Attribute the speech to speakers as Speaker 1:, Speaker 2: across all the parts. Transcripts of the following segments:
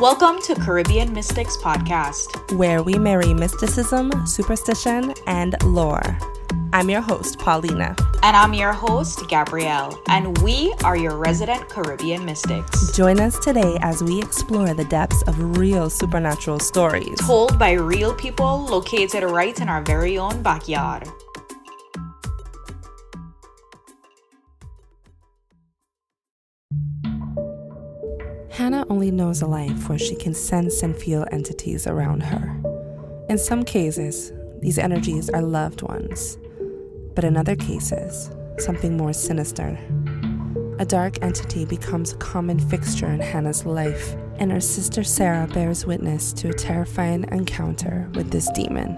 Speaker 1: Welcome to Caribbean Mystics Podcast,
Speaker 2: where we marry mysticism, superstition, and lore. I'm your host, Paulina.
Speaker 1: And I'm your host, Gabrielle, and we are your resident Caribbean mystics.
Speaker 2: Join us today as we explore the depths of real supernatural stories
Speaker 1: told by real people located right in our very own backyard.
Speaker 2: Hannah only knows a life where she can sense and feel entities around her. In some cases, these energies are loved ones, but in other cases, something more sinister. A dark entity becomes a common fixture in Hannah's life, and her sister Sarah bears witness to a terrifying encounter with this demon.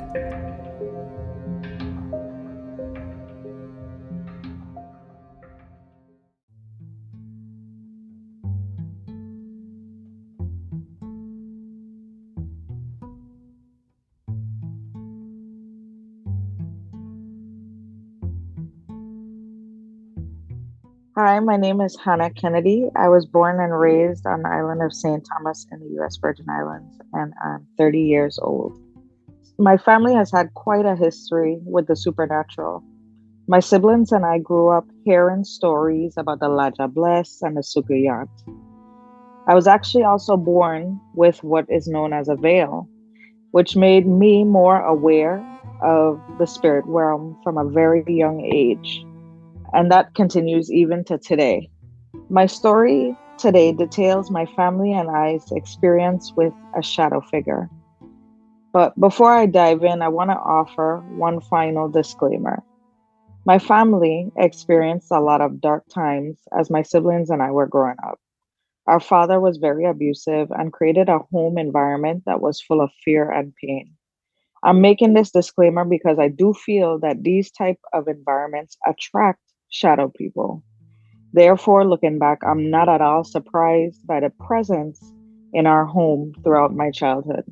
Speaker 3: Hi, my name is Hannah Kennedy. I was born and raised on the island of St. Thomas in the U.S. Virgin Islands, and I'm 30 years old. My family has had quite a history with the supernatural. My siblings and I grew up hearing stories about the Laja Bless and the Sukuyat. I was actually also born with what is known as a veil, which made me more aware of the spirit realm from a very young age. And that continues even to today. My story today details my family and I's experience with a shadow figure. But before I dive in, I want to offer one final disclaimer. My family experienced a lot of dark times as my siblings and I were growing up. Our father was very abusive and created a home environment that was full of fear and pain. I'm making this disclaimer because I do feel that these type of environments attract shadow people. Therefore, looking back, I'm not at all surprised by the presence in our home throughout my childhood.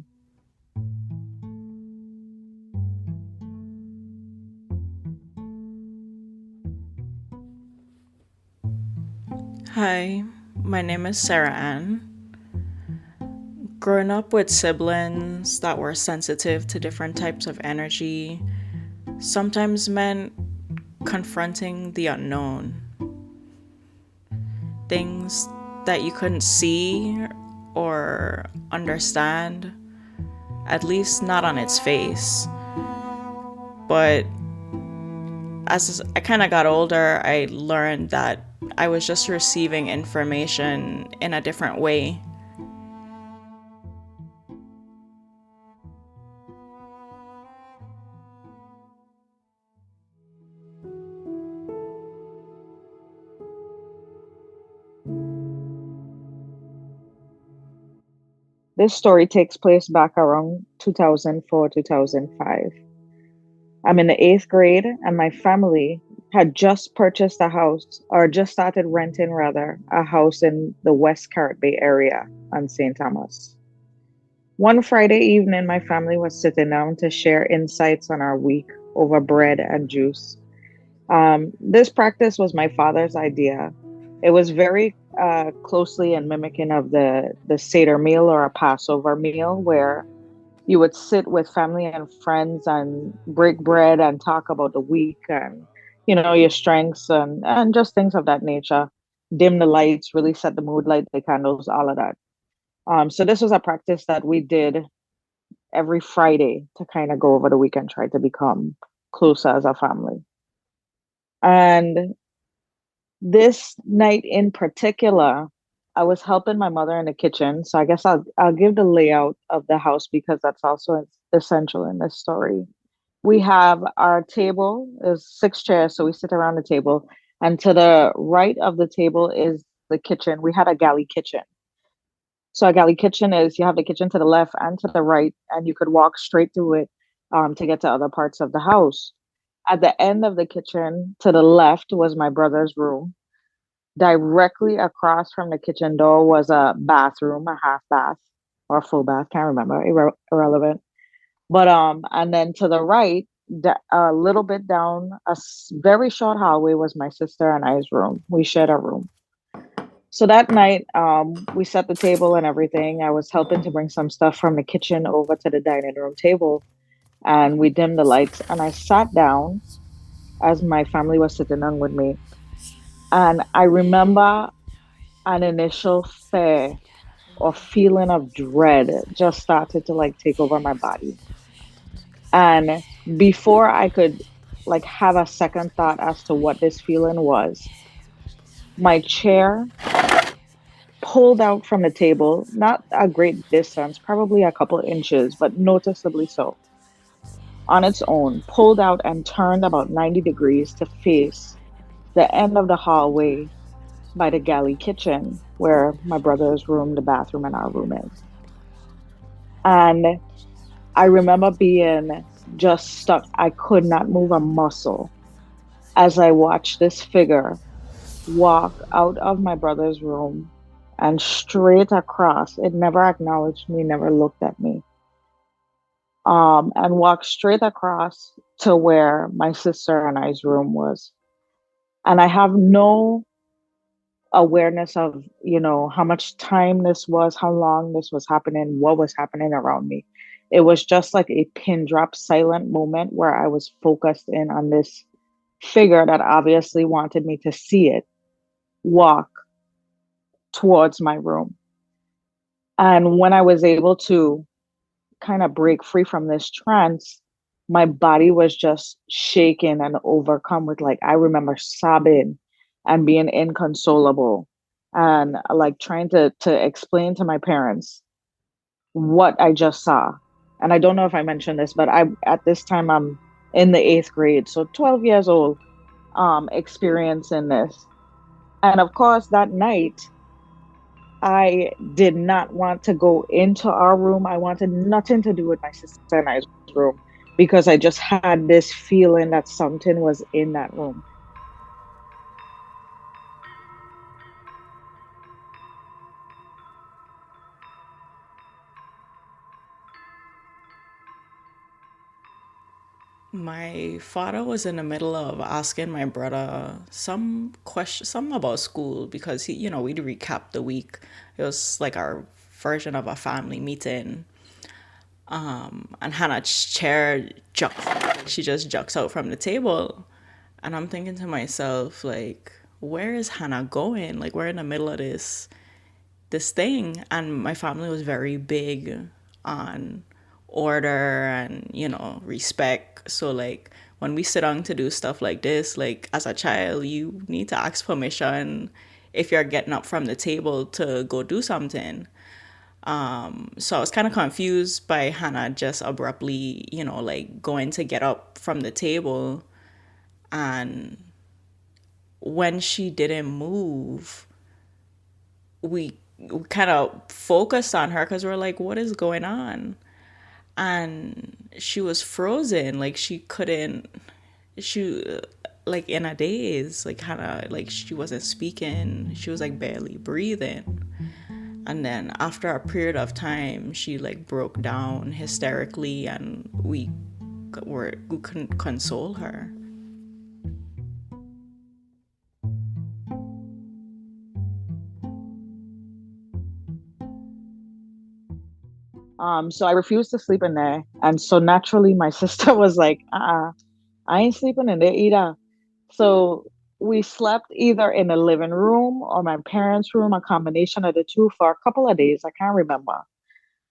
Speaker 4: Hi, my name is Sarah Ann. Growing up with siblings that were sensitive to different types of energy sometimes meant confronting the unknown. Things that you couldn't see or understand, at least not on its face. But as I kind of got older, I learned that I was just receiving information in a different way.
Speaker 3: This story takes place back around 2004-2005. I'm in the 8th grade, and my family had just purchased a house, or just started renting rather, a house in the West Carrot Bay area on St. Thomas. One Friday evening, my family was sitting down to share insights on our week over bread and juice. This practice was my father's idea. It was very closely in mimicking of the Seder meal or a Passover meal, where you would sit with family and friends and break bread and talk about the week and, your strengths and just things of that nature. Dim the lights, really set the mood, light the candles, all of that. So this was a practice that we did every Friday to kind of go over the week and try to become closer as a family. And this night in particular, I was helping my mother in the kitchen. So I guess I'll give the layout of the house because that's also essential in this story. We have our table is 6 chairs, so we sit around the table. And to the right of the table is the kitchen. We had a galley kitchen. So a galley kitchen is you have the kitchen to the left and to the right, and you could walk straight through it to get to other parts of the house. At the end of the kitchen to the left was my brother's room. Directly across from the kitchen door was a bathroom, a half bath or a full bath, can't remember, irrelevant. But and then to the right, a little bit down, very short hallway was my sister and I's room. We shared a room. So that night, we set the table and everything. I was helping to bring some stuff from the kitchen over to the dining room table, and we dimmed the lights. And I sat down as my family was sitting down with me. And I remember an initial fear or feeling of dread just started to like take over my body. And before I could like have a second thought as to what this feeling was, my chair pulled out from the table, not a great distance, probably a couple inches, but noticeably so, on its own, pulled out and turned about 90 degrees to face the end of the hallway by the galley kitchen where my brother's room, the bathroom, and our room is. And I remember being just stuck. I could not move a muscle as I watched this figure walk out of my brother's room and straight across. It never acknowledged me, never looked at me. And walk straight across to where my sister and I's room was. And I have no awareness of, how much time this was, how long this was happening, what was happening around me. It was just like a pin drop silent moment where I was focused in on this figure that obviously wanted me to see it walk towards my room. And when I was able to kind of break free from this trance, my body was just shaken and overcome with like, I remember sobbing and being inconsolable and like trying to explain to my parents what I just saw. And I don't know if I mentioned this, but I at this time I'm in the 8th grade, so 12 years old, experiencing this. And of course, that night, I did not want to go into our room. I wanted nothing to do with my sister and I's room because I just had this feeling that something was in that room.
Speaker 4: My father was in the middle of asking my brother some question, some about school because we'd recap the week. It was like our version of a family meeting. And Hannah's chair she just jucks out from the table. And I'm thinking to myself, like, where is Hannah going? Like, we're in the middle of this thing. And my family was very big on order and, respect. So, like, when we sit down to do stuff like this, like, as a child, you need to ask permission if you're getting up from the table to go do something. So I was kind of confused by Hannah just abruptly, like going to get up from the table. And when she didn't move, we kind of focused on her because we're like, what is going on? And she was frozen. Like she like in a daze, like Hannah, like she wasn't speaking. She was like barely breathing. And then after a period of time, she like broke down hysterically and we couldn't console her.
Speaker 3: So I refused to sleep in there. And so naturally my sister was like, I ain't sleeping in there either. So we slept either in the living room or my parents' room, a combination of the two for a couple of days. I can't remember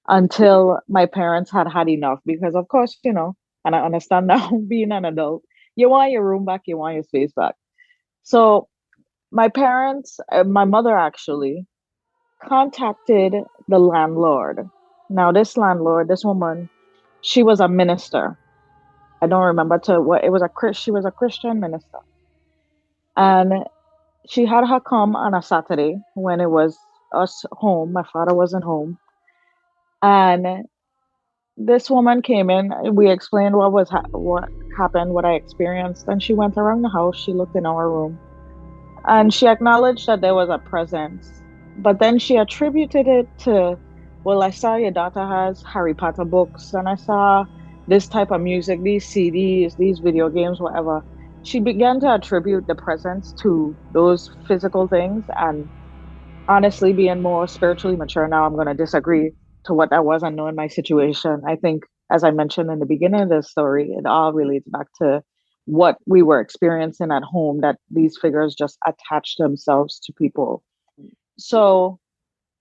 Speaker 3: until my parents had had enough because, of course, and I understand now being an adult, you want your room back, you want your space back. So my parents, my mother actually contacted the landlord. Now, this landlord, this woman, she was a minister. I don't remember to what it was she was a Christian minister. And she had her come on a Saturday when it was us home. My father wasn't home. And this woman came in. We explained what happened, what I experienced. And she went around the house. She looked in our room. And she acknowledged that there was a presence. But then she attributed it to, well, I saw your daughter has Harry Potter books. And I saw this type of music, these CDs, these video games, whatever. She began to attribute the presence to those physical things. And honestly, being more spiritually mature now, I'm going to disagree to what that was and knowing my situation. I think, as I mentioned in the beginning of the story, it all relates back to what we were experiencing at home, that these figures just attach themselves to people. So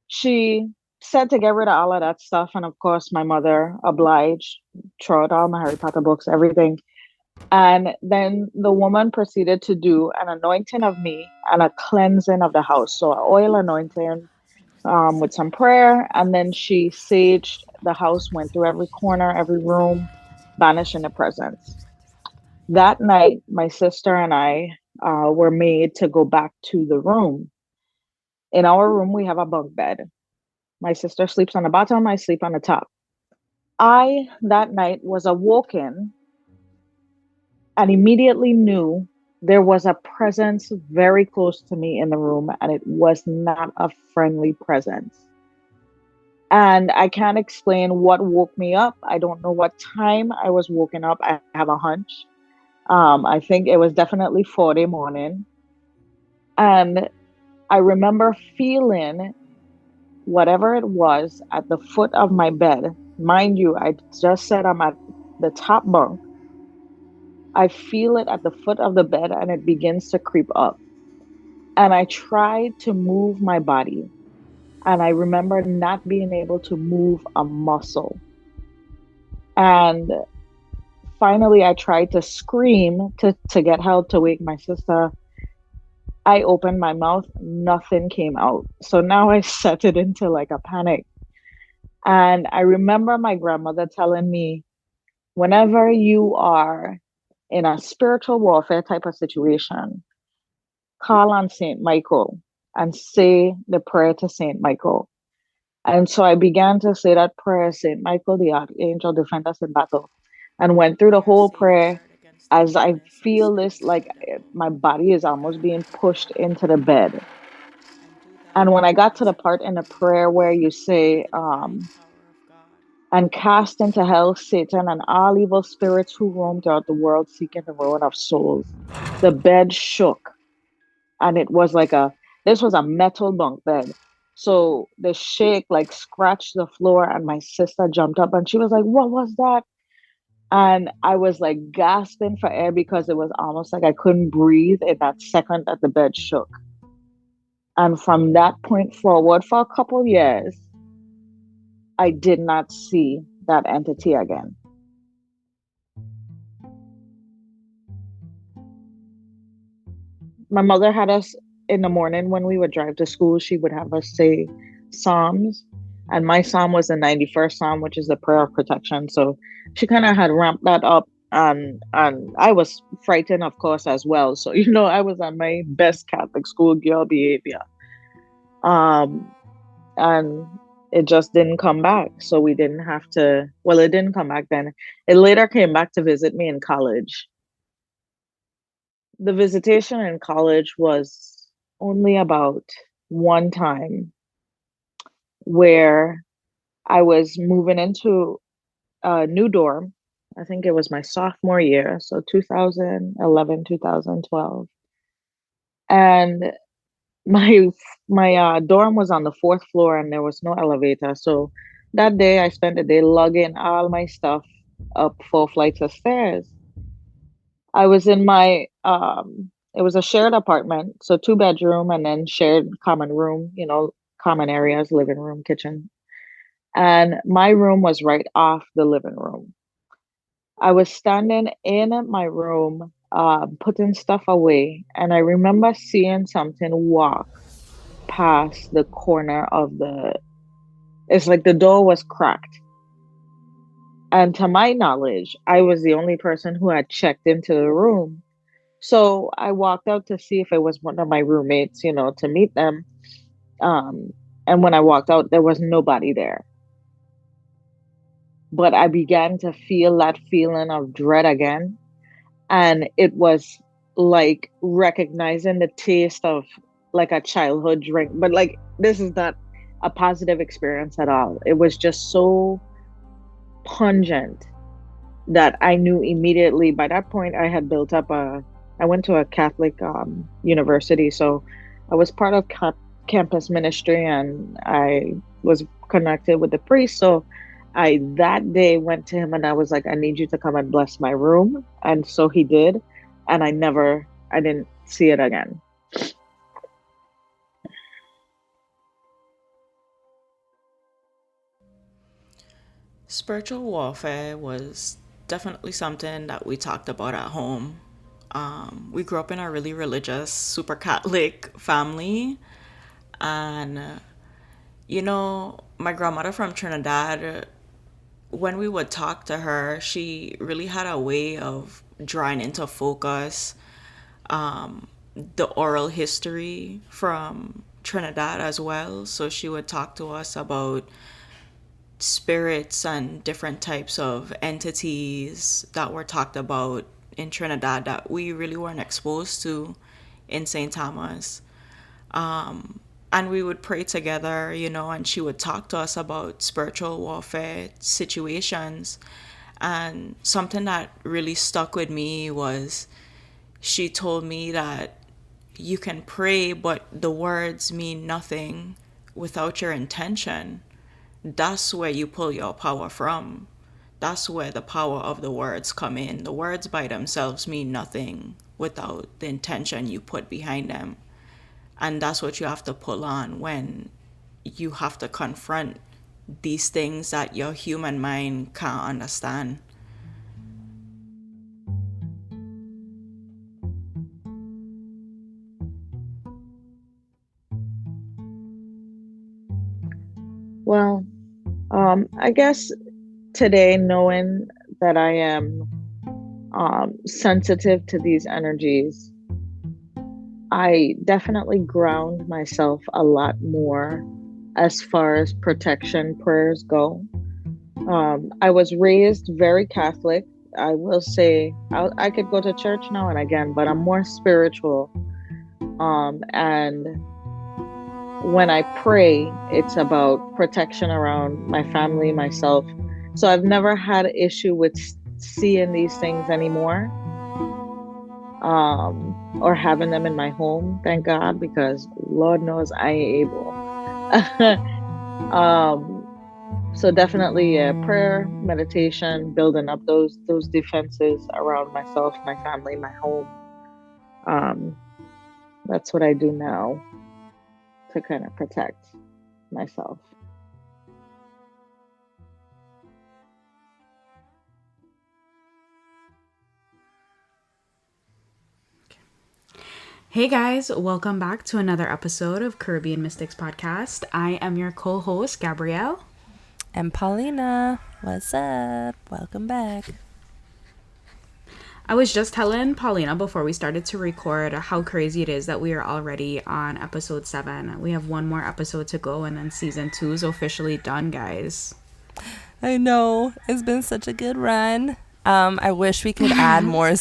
Speaker 3: she said to get rid of all of that stuff. And of course, my mother obliged, throw out all my Harry Potter books, everything. And then the woman proceeded to do an anointing of me and a cleansing of the house. So, an oil anointing with some prayer. And then she saged the house, went through every corner, every room, banishing the presence. That night, my sister and I were made to go back to the room. In our room, we have a bunk bed. My sister sleeps on the bottom, I sleep on the top. I, that night, was awoken and immediately knew there was a presence very close to me in the room, and it was not a friendly presence. And I can't explain what woke me up. I don't know what time I was woken up. I have a hunch. I think it was definitely 4-day morning. And I remember feeling whatever it was at the foot of my bed. Mind you, I just said I'm at the top bunk. I feel it at the foot of the bed and it begins to creep up. And I tried to move my body. And I remember not being able to move a muscle. And finally, I tried to scream to get help to wake my sister. I opened my mouth, nothing came out. So now I set it into like a panic. And I remember my grandmother telling me, whenever you are in a spiritual warfare type of situation, call on Saint Michael and say the prayer to Saint Michael. And so I began to say that prayer, Saint Michael, the archangel, defend us in battle, and went through the whole prayer as I feel this, like my body is almost being pushed into the bed. And when I got to the part in the prayer where you say, and cast into hell Satan and all evil spirits who roam throughout the world seeking the ruin of souls, the bed shook. And it was like this was a metal bunk bed. So the shake like scratched the floor, and my sister jumped up and she was like, "What was that?" And I was like gasping for air because it was almost like I couldn't breathe in that second that the bed shook. And from that point forward, for a couple years, I did not see that entity again. My mother had us in the morning when we would drive to school, she would have us say Psalms. And my Psalm was the 91st Psalm, which is the prayer of protection. So she kind of had ramped that up. And I was frightened, of course, as well. So, I was on my best Catholic school girl behavior. And it just didn't come back. So we didn't have to, well, it didn't come back then. It later came back to visit me in college. The visitation in college was only about one time where I was moving into a new dorm. I think it was my sophomore year, so 2011, 2012. And my dorm was on the fourth floor and there was no elevator. So that day I spent the day lugging all my stuff up 4 flights of stairs. I was in my it was a shared apartment, so 2 bedroom and then shared common room, common areas, living room, kitchen. And my room was right off the living room. I was standing in my room, putting stuff away, and I remember seeing something walk past the corner of it's like the door was cracked. And to my knowledge, I was the only person who had checked into the room. So I walked out to see if it was one of my roommates, to meet them. And when I walked out, there was nobody there. But I began to feel that feeling of dread again. And it was like recognizing the taste of like a childhood drink. But like, this is not a positive experience at all. It was just so pungent that I knew immediately. By that point, I had built up I went to a Catholic university. So I was part of campus ministry, and I was connected with the priest. So I that day went to him and I was like, I need you to come and bless my room. And so he did. And I didn't see it again.
Speaker 4: Spiritual warfare was definitely something that we talked about at home. We grew up in a really religious, super Catholic family. And, my grandmother from Trinidad, when we would talk to her, she really had a way of drawing into focus the oral history from Trinidad as well. So she would talk to us about spirits and different types of entities that were talked about in Trinidad that we really weren't exposed to in St. Thomas. And we would pray together, and she would talk to us about spiritual warfare situations. And something that really stuck with me was she told me that you can pray, but the words mean nothing without your intention. That's where you pull your power from. That's where the power of the words come in. The words by themselves mean nothing without the intention you put behind them. And that's what you have to pull on when you have to confront these things that your human mind can't understand.
Speaker 3: Well, I guess today, knowing that I am sensitive to these energies, I definitely ground myself a lot more as far as protection prayers go. I was raised very Catholic. I will say I could go to church now and again, but I'm more spiritual. And when I pray, it's about protection around my family, myself. So I've never had an issue with seeing these things anymore, or having them in my home, thank God, because Lord knows I ain't able. So definitely, yeah, prayer, meditation, building up those defenses around myself, my family, my home. That's what I do now to kind of protect myself.
Speaker 1: Hey guys, welcome back to another episode of Caribbean Mystics Podcast. I am your co-host, Gabrielle.
Speaker 2: And Paulina, what's up? Welcome back.
Speaker 1: I was just telling Paulina before we started to record how crazy it is that we are already on episode 7. We have one more episode to go and then season 2 is officially done, guys.
Speaker 2: I know. It's been such a good run. I wish we could add more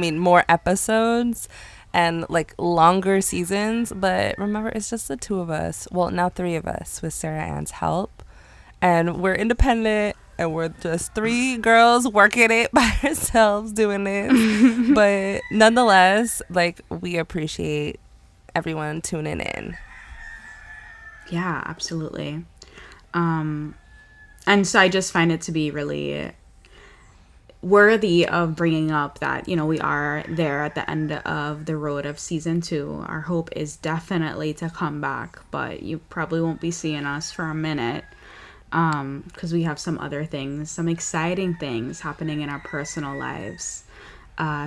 Speaker 2: more episodes and like longer seasons. But remember, it's just the 2 of us. Well, now 3 of us with Sarah Ann's help. And we're independent. And we're just 3 girls working it by ourselves doing this. But nonetheless, like, we appreciate everyone tuning in.
Speaker 1: Yeah, absolutely. And so I just find it to be really worthy of bringing up that, we are there at the end of the road of season 2. Our hope is definitely to come back, but you probably won't be seeing us for a minute. Because we have some other things, some exciting things happening in our personal lives.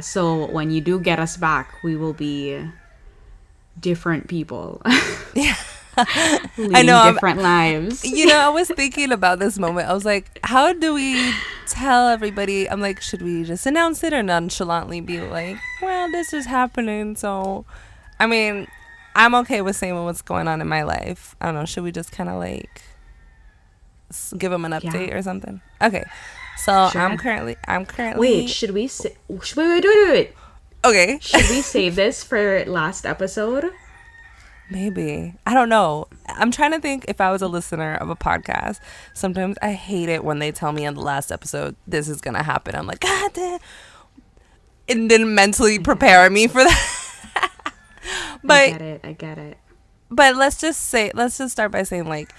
Speaker 1: So when you do get us back, we will be different people.
Speaker 2: Yeah.
Speaker 1: I know. Different lives.
Speaker 2: I was thinking about this moment. I was like, how do we tell everybody? I'm like, should we just announce it or nonchalantly be like, well, this is happening. So, I mean, I'm okay with saying what's going on in my life. I don't know. Should we just kind of like give them an update or something? Okay, so sure. I'm currently
Speaker 1: wait, should we say wait,
Speaker 2: okay,
Speaker 1: should we save this for last episode?
Speaker 2: Maybe. I don't know. I'm trying to think. If I was a listener of a podcast, sometimes I hate it when they tell me in the last episode this is gonna happen. I'm like, God damn, and then mentally prepare me for that. But
Speaker 1: I get it.
Speaker 2: But let's just start by saying, like,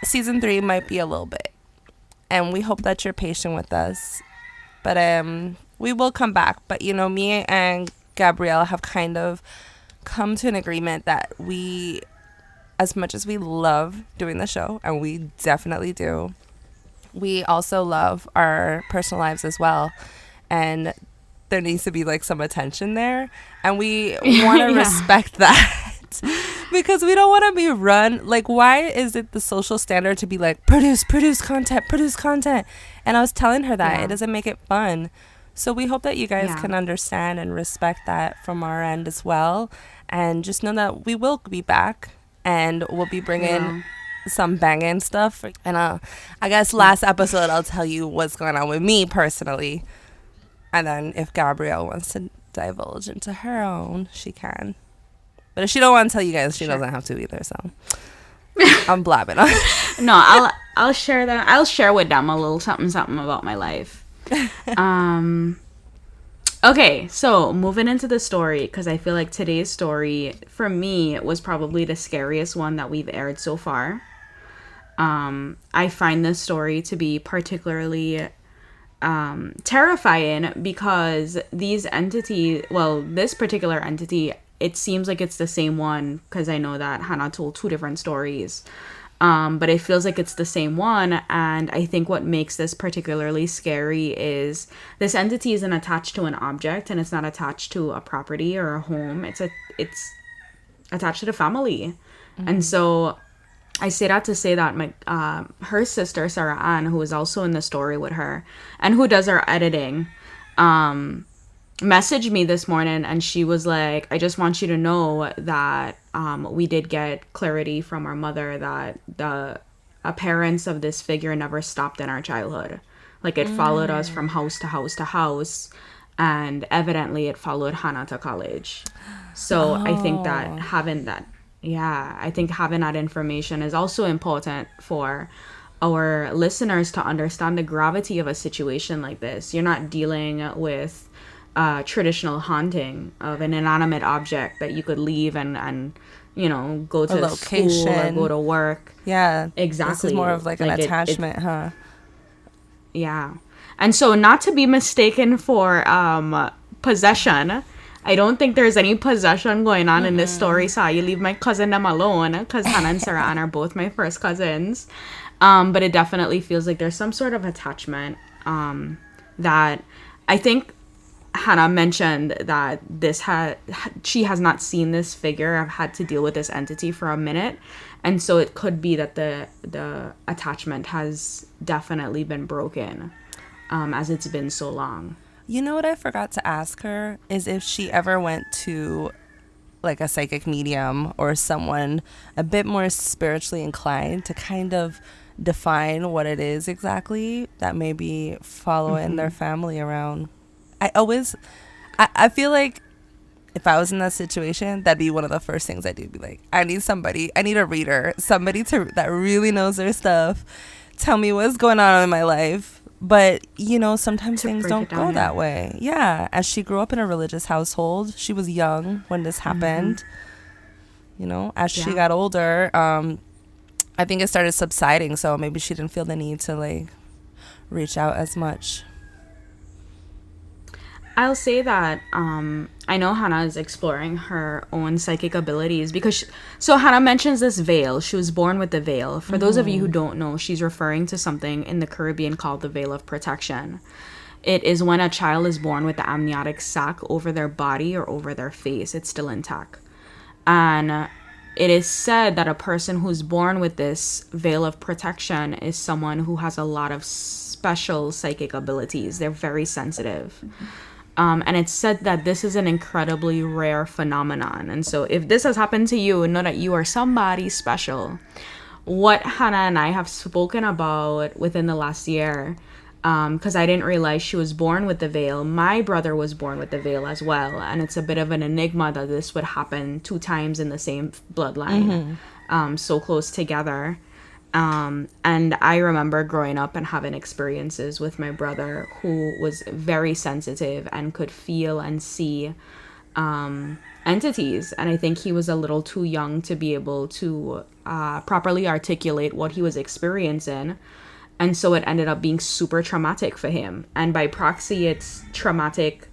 Speaker 2: season 3 might be a little bit, and we hope that you're patient with us. But we will come back. But me and Gabrielle have kind of come to an agreement that we, as much as we love doing the show, and we definitely do, we also love our personal lives as well, and there needs to be like some attention there, and we want to respect that. Because we don't want to be run, like, why is it the social standard to be like, produce content? And I was telling her that it doesn't make it fun. So we hope that you guys can understand and respect that from our end as well, and just know that we will be back, and we'll be bringing some banging stuff. And I guess last episode I'll tell you what's going on with me personally, and then if Gabrielle wants to divulge into her own, she can. But if she don't want to tell you guys, she doesn't have to either. So I'm blabbing on.
Speaker 1: No, I'll share that. I'll share with them a little something about my life. Okay, so moving into the story, because I feel like today's story for me was probably the scariest one that we've aired so far. I find this story to be particularly terrifying because this particular entity, it seems like it's the same one, because I know that Hannah told 2 different stories. But it feels like it's the same one, and I think what makes this particularly scary is this entity isn't attached to an object, and it's not attached to a property or a home. It's attached to the family. Mm-hmm. And so I say that to say that her sister Sarah Ann, who is also in the story with her and who does our editing, messaged me this morning, and she was like, I just want you to know that we did get clarity from our mother that the appearance of this figure never stopped in our childhood. Like, it followed us from house to house to house, and evidently it followed Hannah to college. So I think that having that information is also important for our listeners to understand the gravity of a situation like this. You're not dealing with traditional haunting of an inanimate object that you could leave and go to school or go to work.
Speaker 2: Yeah,
Speaker 1: exactly.
Speaker 2: This is more of like an attachment, huh?
Speaker 1: Yeah, and so not to be mistaken for possession. I don't think there's any possession going on in this story. So you leave my cousin them alone, because Hannah and Sarah Ann are both my first cousins. But it definitely feels like there's some sort of attachment that I think Hannah mentioned that she has not seen this figure. I've had to deal with this entity for a minute, and so it could be that the attachment has definitely been broken, as it's been so long.
Speaker 2: You know what I forgot to ask her is if she ever went to like a psychic medium or someone a bit more spiritually inclined to kind of define what it is exactly that may be following their family around. I feel like if I was in that situation, that'd be one of the first things I do. Be like, I need a reader, somebody that really knows their stuff. Tell me what's going on in my life. But, sometimes things don't go that way. Yeah. As she grew up in a religious household, she was young when this happened. As she got older, I think it started subsiding. So maybe she didn't feel the need to like reach out as much.
Speaker 1: I'll say that I know Hannah is exploring her own psychic abilities because Hannah mentions this veil. She was born with the veil. For those of you who don't know, she's referring to something in the Caribbean called the veil of protection. It is when a child is born with the amniotic sac over their body or over their face. It's still intact. And it is said that a person who's born with this veil of protection is someone who has a lot of special psychic abilities. They're very sensitive. And it's said that this is an incredibly rare phenomenon. And so if this has happened to you, know that you are somebody special. What Hannah and I have spoken about within the last year, because I didn't realize she was born with the veil. My brother was born with the veil as well. And it's a bit of an enigma that this would happen 2 times in the same bloodline, so close together. And I remember growing up and having experiences with my brother who was very sensitive and could feel and see entities, and I think he was a little too young to be able to properly articulate what he was experiencing, and so it ended up being super traumatic for him. And by proxy, it's traumatic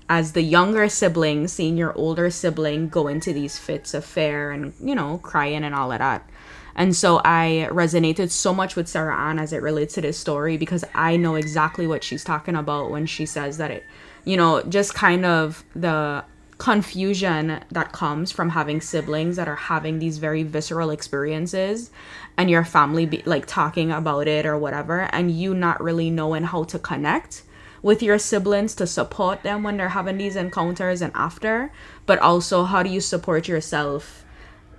Speaker 1: as the younger sibling seeing your older sibling go into these fits of fear and, you know, crying and all of that. And so I resonated so much with Sarah Ann as it relates to this story, because I know exactly what she's talking about when she says that it, you know, just kind of the confusion that comes from having siblings that are having these very visceral experiences, and your family be like talking about it or whatever, and you not really knowing how to connect with your siblings to support them when they're having these encounters and after. But also, how do you support yourself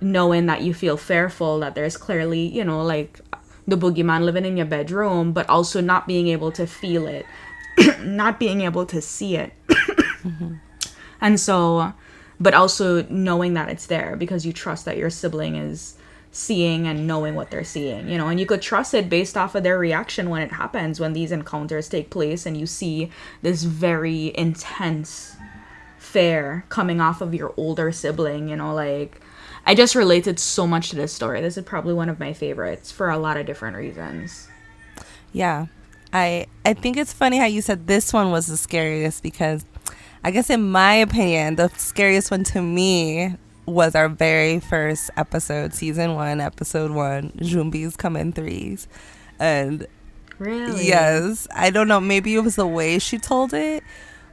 Speaker 1: knowing that you feel fearful, that there's clearly, you know, like the boogeyman living in your bedroom, but also not being able to feel it, not being able to see it. And so, but also knowing that it's there because you trust that your sibling is seeing and knowing what they're seeing, you know, and you could trust it based off of their reaction when it happens, when these encounters take place and you see this very intense fear coming off of your older sibling, you know. Like, I just related so much to this story. This is probably one of my favorites for a lot of different reasons.
Speaker 2: Yeah. I think it's funny how you said this one was the scariest, because I guess in my opinion, the scariest one to me was our very first episode, season 1, episode 1, Zombies Come in Threes. And
Speaker 1: really,
Speaker 2: yes, I don't know, maybe it was the way she told it,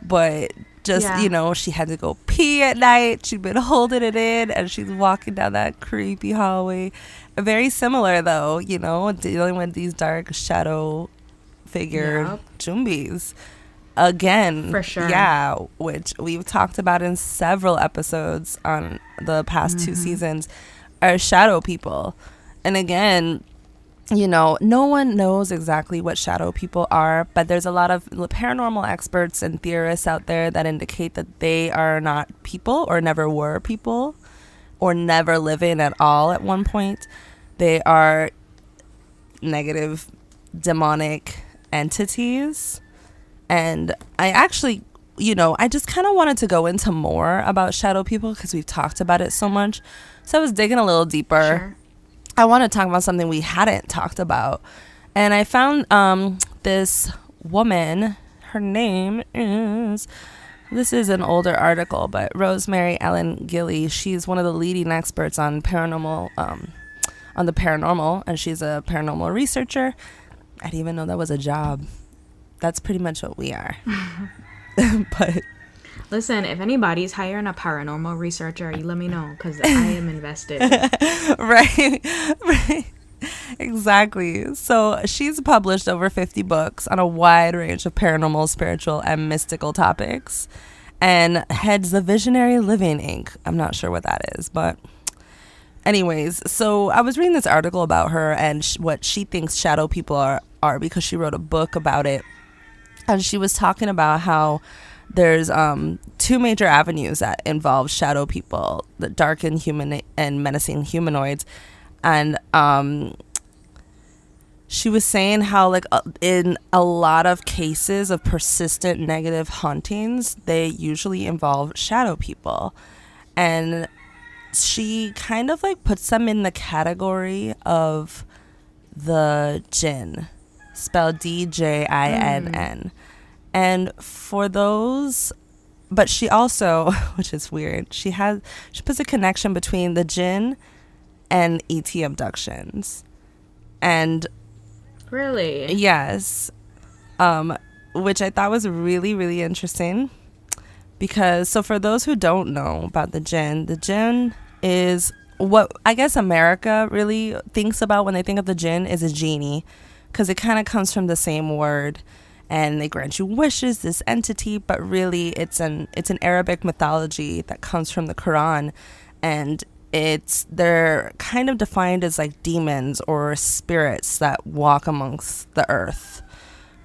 Speaker 2: but just, you know, she had to go pee at night. She'd been holding it in, and she's walking down that creepy hallway. Very similar, though, you know, dealing with these dark shadow figure zombies. Again, for sure. Yeah, which we've talked about in several episodes on the past 2 seasons, are shadow people. And again, you know, no one knows exactly what shadow people are, but there's a lot of paranormal experts and theorists out there that indicate that they are not people, or never were people, or never living at all at one point. They are negative, demonic entities. And I actually, you know, I just kind of wanted to go into more about shadow people because we've talked about it so much. So I was digging a little deeper. Sure. I want to talk about something we hadn't talked about. And I found this woman. Her name is, this is an older article, but Rosemary Ellen Gilly. She's one of the leading experts on paranormal, on the paranormal, and she's a paranormal researcher. I didn't even know that was a job. That's pretty much what we are. But
Speaker 1: listen, if anybody's hiring a paranormal researcher, you let me know, because I am invested.
Speaker 2: Right. Exactly. So she's published over 50 books on a wide range of paranormal, spiritual, and mystical topics, and heads the Visionary Living Inc. I'm not sure what that is, but anyways, so I was reading this article about her and what she thinks shadow people are because she wrote a book about it. And she was talking about how there's 2 major avenues that involve shadow people, the dark and human and menacing humanoids. And she was saying how, like, in a lot of cases of persistent negative hauntings, they usually involve shadow people. And she kind of like puts them in the category of the jinn, spelled DJINN. And for those, but she also, which is weird, she puts a connection between the jinn and ET abductions. And
Speaker 1: really,
Speaker 2: yes, which I thought was really, really interesting. Because, so for those who don't know about the jinn is what I guess America really thinks about when they think of the jinn is a genie, because it kind of comes from the same word, and they grant you wishes, this entity, but really it's an Arabic mythology that comes from the Quran, and they're kind of defined as like demons or spirits that walk amongst the earth,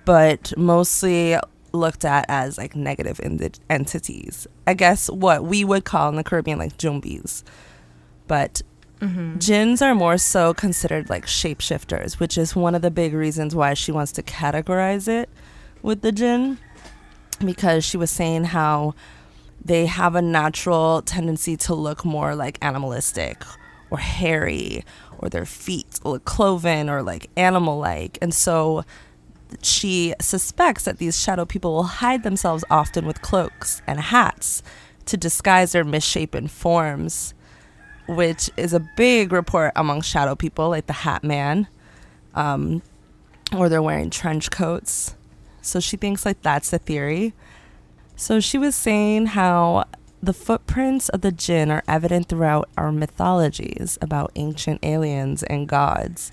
Speaker 2: but mostly looked at as like negative entities. I guess what we would call in the Caribbean like zombies. But jinns are more so considered like shapeshifters, which is one of the big reasons why she wants to categorize it with the jinn, because she was saying how they have a natural tendency to look more like animalistic or hairy, or their feet look cloven or like animal-like. And so she suspects that these shadow people will hide themselves often with cloaks and hats to disguise their misshapen forms, which is a big report among shadow people, like the Hat Man, or they're wearing trench coats. So she thinks like that's the theory. So she was saying how the footprints of the jinn are evident throughout our mythologies about ancient aliens and gods.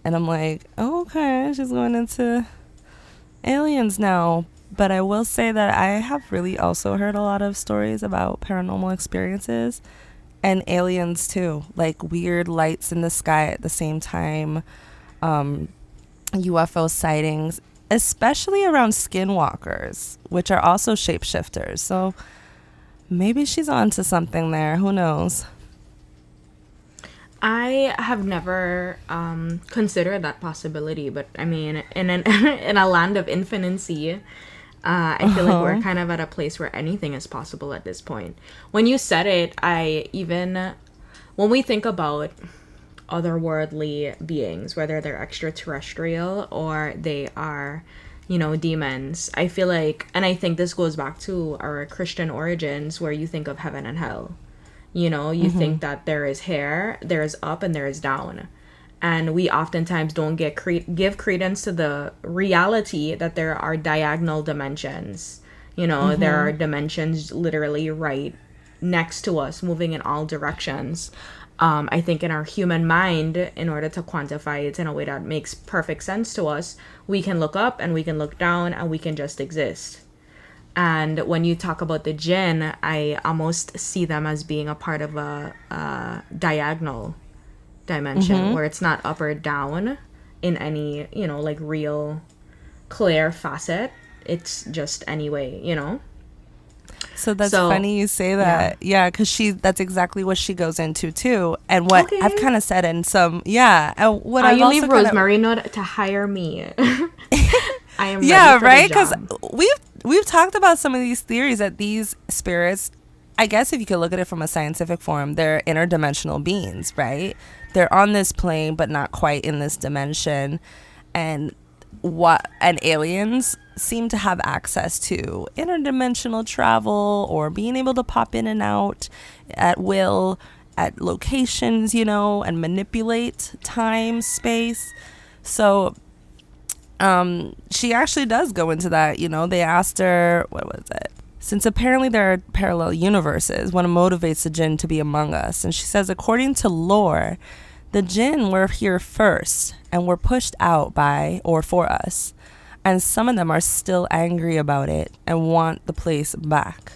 Speaker 2: And I'm like, oh, okay, she's going into aliens now. But I will say that I have really also heard a lot of stories about paranormal experiences and aliens too, like weird lights in the sky at the same time, UFO sightings, especially around skinwalkers, which are also shapeshifters. So maybe she's onto something there. Who knows?
Speaker 1: I have never considered that possibility, but I mean, in in a land of infinity, I feel like we're kind of at a place where anything is possible at this point. When you said it, when we think about otherworldly beings, whether they're extraterrestrial or they are, demons, I feel like, and I think this goes back to our Christian origins, where you think of heaven and hell. You think that there is up and there is down. And we oftentimes don't give credence to the reality that there are diagonal dimensions. There are dimensions literally right next to us, moving in all directions. I think in our human mind, in order to quantify it in a way that makes perfect sense to us, we can look up and we can look down and we can just exist. And when you talk about the jinn, I almost see them as being a part of a diagonal dimension where it's not up or down in any, like real clear facet. It's just any way,
Speaker 2: So that's funny you say that. Yeah, because that's exactly what she goes into too. And what I've kind of said in some, what I've
Speaker 1: you
Speaker 2: also
Speaker 1: leave Rosemary note to hire me. I am ready for
Speaker 2: right?
Speaker 1: the
Speaker 2: Because
Speaker 1: job.
Speaker 2: we've talked about some of these theories that these spirits, I guess if you could look at it from a scientific form, they're interdimensional beings, right? They're on this plane, but not quite in this dimension. And aliens seem to have access to interdimensional travel or being able to pop in and out at will at locations, and manipulate time, space. So she actually does go into that. They asked her, what was it? Since apparently there are parallel universes, what motivates the jinn to be among us? And she says, according to lore, the jinn were here first and were pushed out by or for us. And some of them are still angry about it and want the place back.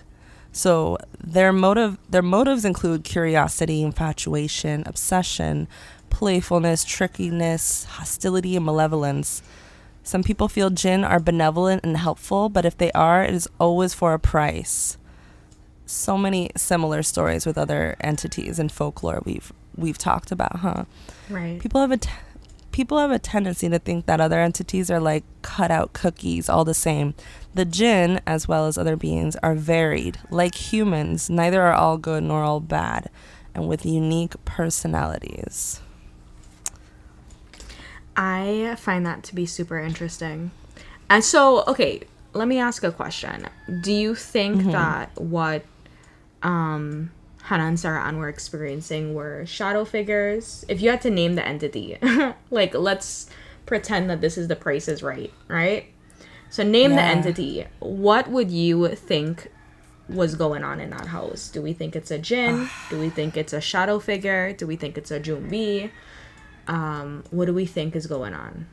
Speaker 2: So their motives include curiosity, infatuation, obsession, playfulness, trickiness, hostility, and malevolence. Some people feel jinn are benevolent and helpful, but if they are, it is always for a price. So many similar stories with other entities in folklore we've talked about, huh?
Speaker 1: Right.
Speaker 2: People have a tendency to think that other entities are like cutout cookies, all the same. The jinn, as well as other beings, are varied. Like humans, neither are all good nor all bad, and with unique personalities.
Speaker 1: I find that to be super interesting. And so, okay, let me ask a question. Do you think that what Hannah and Sarah Ann were experiencing were shadow figures? If you had to name the entity, like let's pretend that this is The Price is Right, right? So name the entity. What would you think was going on in that house? Do we think it's a jinn? Do we think it's a shadow figure? Do we think it's a Jouvert? What do we think is going on?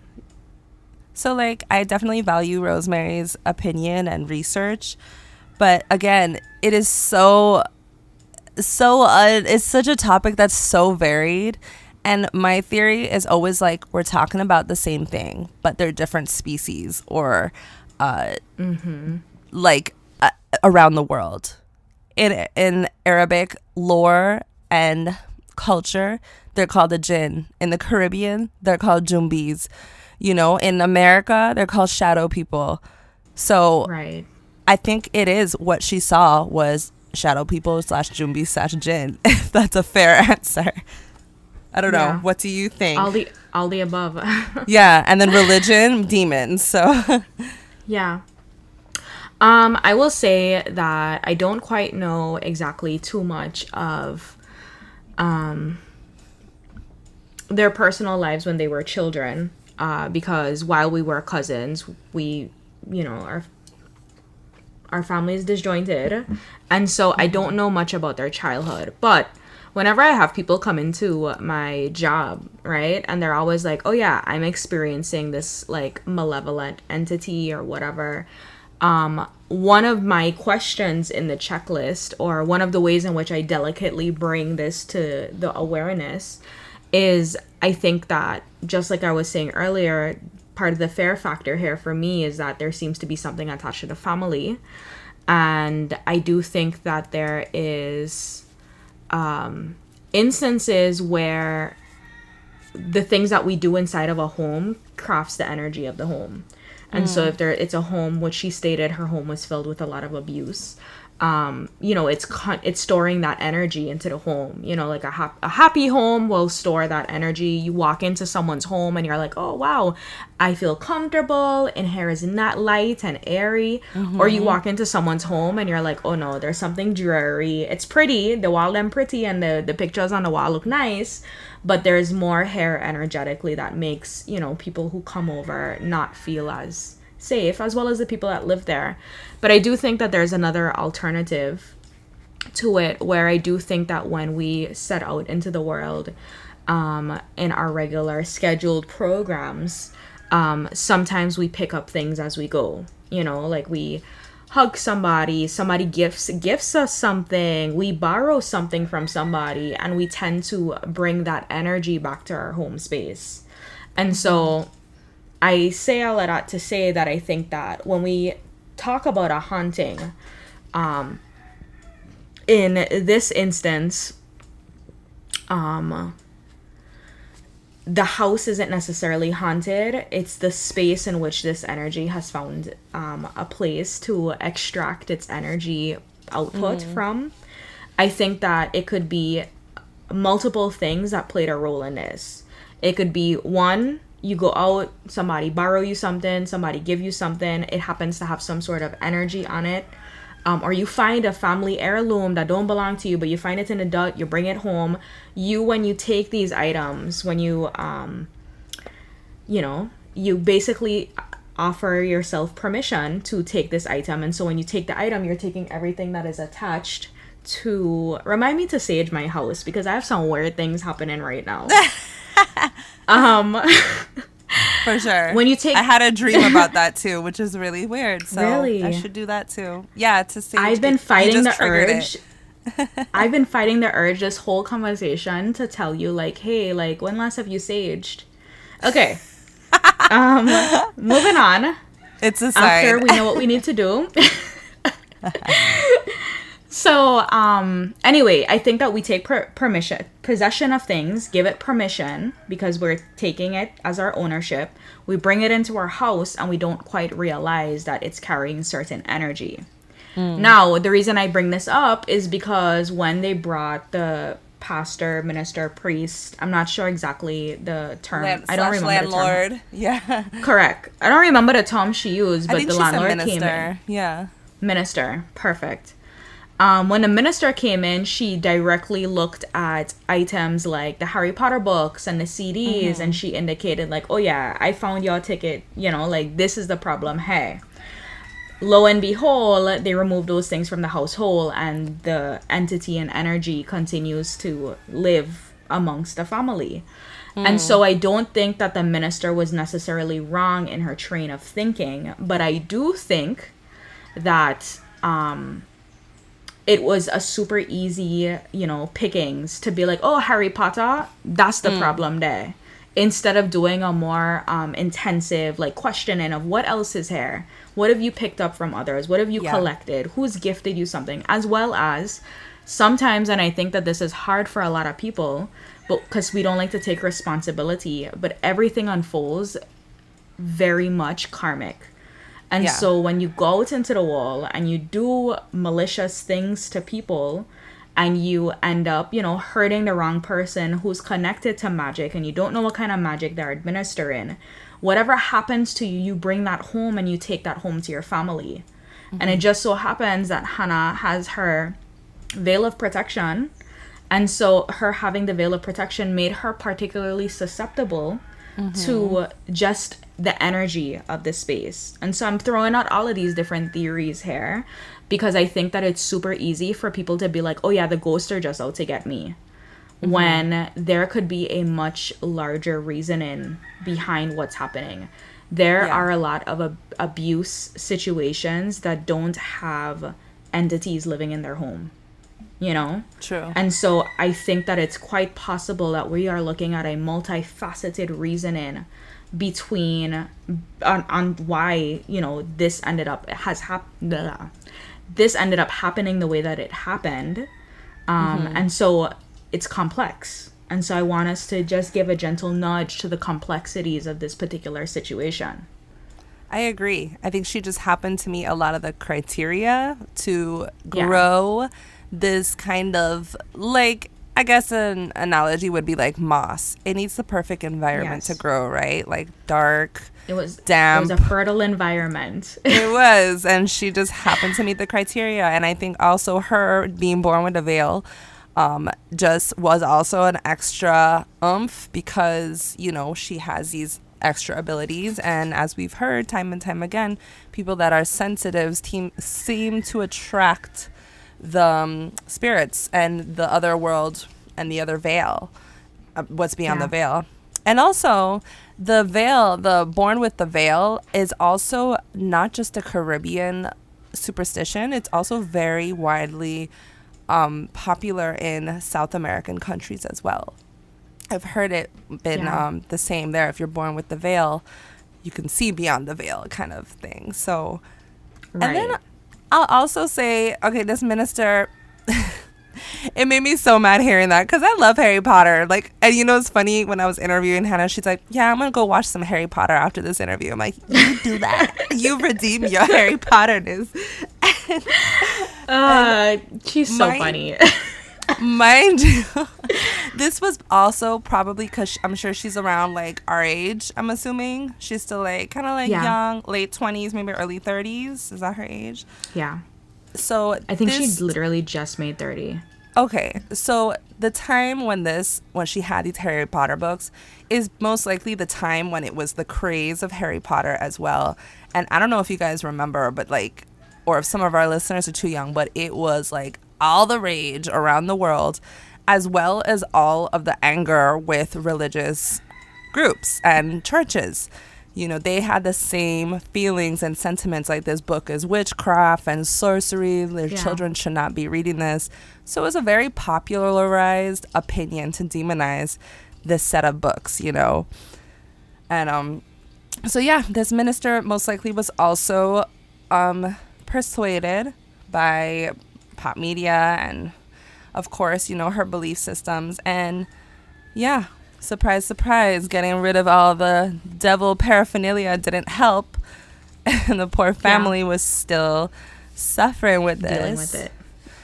Speaker 2: So, I definitely value Rosemary's opinion and research, but again, it is it's such a topic that's so varied, and my theory is always we're talking about the same thing, but they're different species or around the world. In Arabic lore and culture, they're called the jinn. In the Caribbean, they're called jumbies. In America, they're called shadow people. So
Speaker 1: right.
Speaker 2: I think it is what she saw was shadow people / Jumbi / Jinn, if that's a fair answer. I don't know.
Speaker 1: Yeah.
Speaker 2: What do you think?
Speaker 1: All the above.
Speaker 2: Yeah, and then religion, demons. So
Speaker 1: Yeah. I will say that I don't quite know exactly too much of their personal lives when they were children, because while we were cousins, we, you know, our family is disjointed, and so I don't know much about their childhood. But whenever I have people come into my job, right, and they're always like, oh yeah, I'm experiencing this like malevolent entity or whatever, one of my questions in the checklist, or one of the ways in which I delicately bring this to the awareness, is I think that, just like I was saying earlier, part of the fear factor here for me is that there seems to be something attached to the family. And I do think that there is instances where the things that we do inside of a home crafts the energy of the home. And so if it's a home, which she stated her home was filled with a lot of abuse, you know, it's storing that energy into the home. You know, like a happy home will store that energy. You walk into someone's home and you're like, oh wow, I feel comfortable, and here is not light and airy. Or you walk into someone's home and you're like, oh no, there's something dreary. It's pretty, the wall them pretty, and the pictures on the wall look nice, but there's more here energetically that makes, you know, people who come over not feel as safe, as well as the people that live there. But I do think that there's another alternative to it, where I do think that when we set out into the world in our regular scheduled programs, sometimes we pick up things as we go. You know, like we hug somebody gifts us something, we borrow something from somebody, and we tend to bring that energy back to our home space. And so I say all of that to say that I think that when we talk about a haunting, in this instance, the house isn't necessarily haunted. It's the space in which this energy has found a place to extract its energy output from. I think that it could be multiple things that played a role in this. It could be, one, you go out, somebody borrow you something, somebody give you something, it happens to have some sort of energy on it. Or you find a family heirloom that don't belong to you, but you find it in a dirt, you bring it home. When you take these items, when you, you know, you basically offer yourself permission to take this item. And so when you take the item, you're taking everything that is attached to, remind me to sage my house, because I have some weird things happening right now.
Speaker 2: For sure.
Speaker 1: When you take,
Speaker 2: I had a dream about that too, which is really weird. So
Speaker 1: really?
Speaker 2: I should do that too. Yeah, to sage.
Speaker 1: I've been fighting the urge. I've been fighting the urge this whole conversation to tell you, like, hey, like, when last have you saged? Okay. Moving on.
Speaker 2: It's a sign.
Speaker 1: After we know what we need to do. So, anyway, I think that we take possession of things, give it permission, because we're taking it as our ownership. We bring it into our house and we don't quite realize that it's carrying certain energy. Now, the reason I bring this up is because when they brought the pastor, minister, priest, I'm not sure exactly the term. I don't remember
Speaker 2: landlord.
Speaker 1: the term.
Speaker 2: Yeah.
Speaker 1: Correct. I don't remember the term she used, but the landlord came in.
Speaker 2: Yeah.
Speaker 1: Minister. Perfect. When the minister came in, she directly looked at items like the Harry Potter books and the CDs, and she indicated like, oh yeah, I found your ticket, you know, like, this is the problem, hey. Lo and behold, they removed those things from the household, and the entity and energy continues to live amongst the family. And so I don't think that the minister was necessarily wrong in her train of thinking, but I do think that it was a super easy, you know, pickings to be like, oh, Harry Potter, that's the problem there. Instead of doing a more intensive, like, questioning of what else is here. What have you picked up from others? What have you collected? Who's gifted you something? As well as sometimes, and I think that this is hard for a lot of people, but because we don't like to take responsibility, but everything unfolds very much karmic. And
Speaker 2: Yeah.
Speaker 1: so when you go out into the wall and you do malicious things to people and you end up, you know, hurting the wrong person who's connected to magic and you don't know what kind of magic they're administering, whatever happens to you, you bring that home and you take that home to your family. And it just so happens that Hannah has her veil of protection. And so her having the veil of protection made her particularly susceptible to just the energy of the space. And so I'm throwing out all of these different theories here because I think that it's super easy for people to be like, oh yeah, the ghosts are just out to get me. When there could be a much larger reasoning behind what's happening. There are a lot of abuse situations that don't have entities living in their home, you know?
Speaker 2: True.
Speaker 1: And so I think that it's quite possible that we are looking at a multifaceted reasoning between on why, you know, this ended up happening the way that it happened. And so it's complex. And so I want us to just give a gentle nudge to the complexities of this particular situation.
Speaker 2: I agree. I think she just happened to meet a lot of the criteria to grow this kind of, like, I guess an analogy would be like moss. It needs the perfect environment to grow, right? Like dark, damp.
Speaker 1: It was a fertile environment.
Speaker 2: It was. And she just happened to meet the criteria. And I think also her being born with a veil just was also an extra oomph because, you know, she has these extra abilities. And as we've heard time and time again, people that are sensitive seem to attract the spirits and the other world and the other veil, what's beyond the veil. And also the veil, the born with the veil is also not just a Caribbean superstition. It's also very widely popular in South American countries as well. I've heard it been the same there. If you're born with the veil, you can see beyond the veil kind of thing. So, and then I'll also say, okay, this minister, it made me so mad hearing that because I love Harry Potter. Like, and you know, it's funny when I was interviewing Hannah, she's like, yeah, I'm going to go watch some Harry Potter after this interview. I'm like, you do that. You redeem your Harry Potterness.
Speaker 1: She's so funny.
Speaker 2: Mind you, this was also probably because I'm sure she's around like our age. I'm assuming she's still like kind of like young, late 20s, maybe early 30s. Is that her age?
Speaker 1: Yeah.
Speaker 2: So
Speaker 1: I think she literally just made 30.
Speaker 2: Okay, so the time when she had these Harry Potter books is most likely the time when it was the craze of Harry Potter as well. And I don't know if you guys remember, but like, or if some of our listeners are too young, but it was like all the rage around the world, as well as all of the anger with religious groups and churches. You know, they had the same feelings and sentiments, like this book is witchcraft and sorcery. Their children should not be reading this. So it was a very popularized opinion to demonize this set of books, you know. And so yeah, this minister most likely was also persuaded by pop media and, of course, you know, her belief systems. And yeah, surprise, surprise, getting rid of all the devil paraphernalia didn't help. And the poor family was still suffering with this.
Speaker 1: Dealing with it.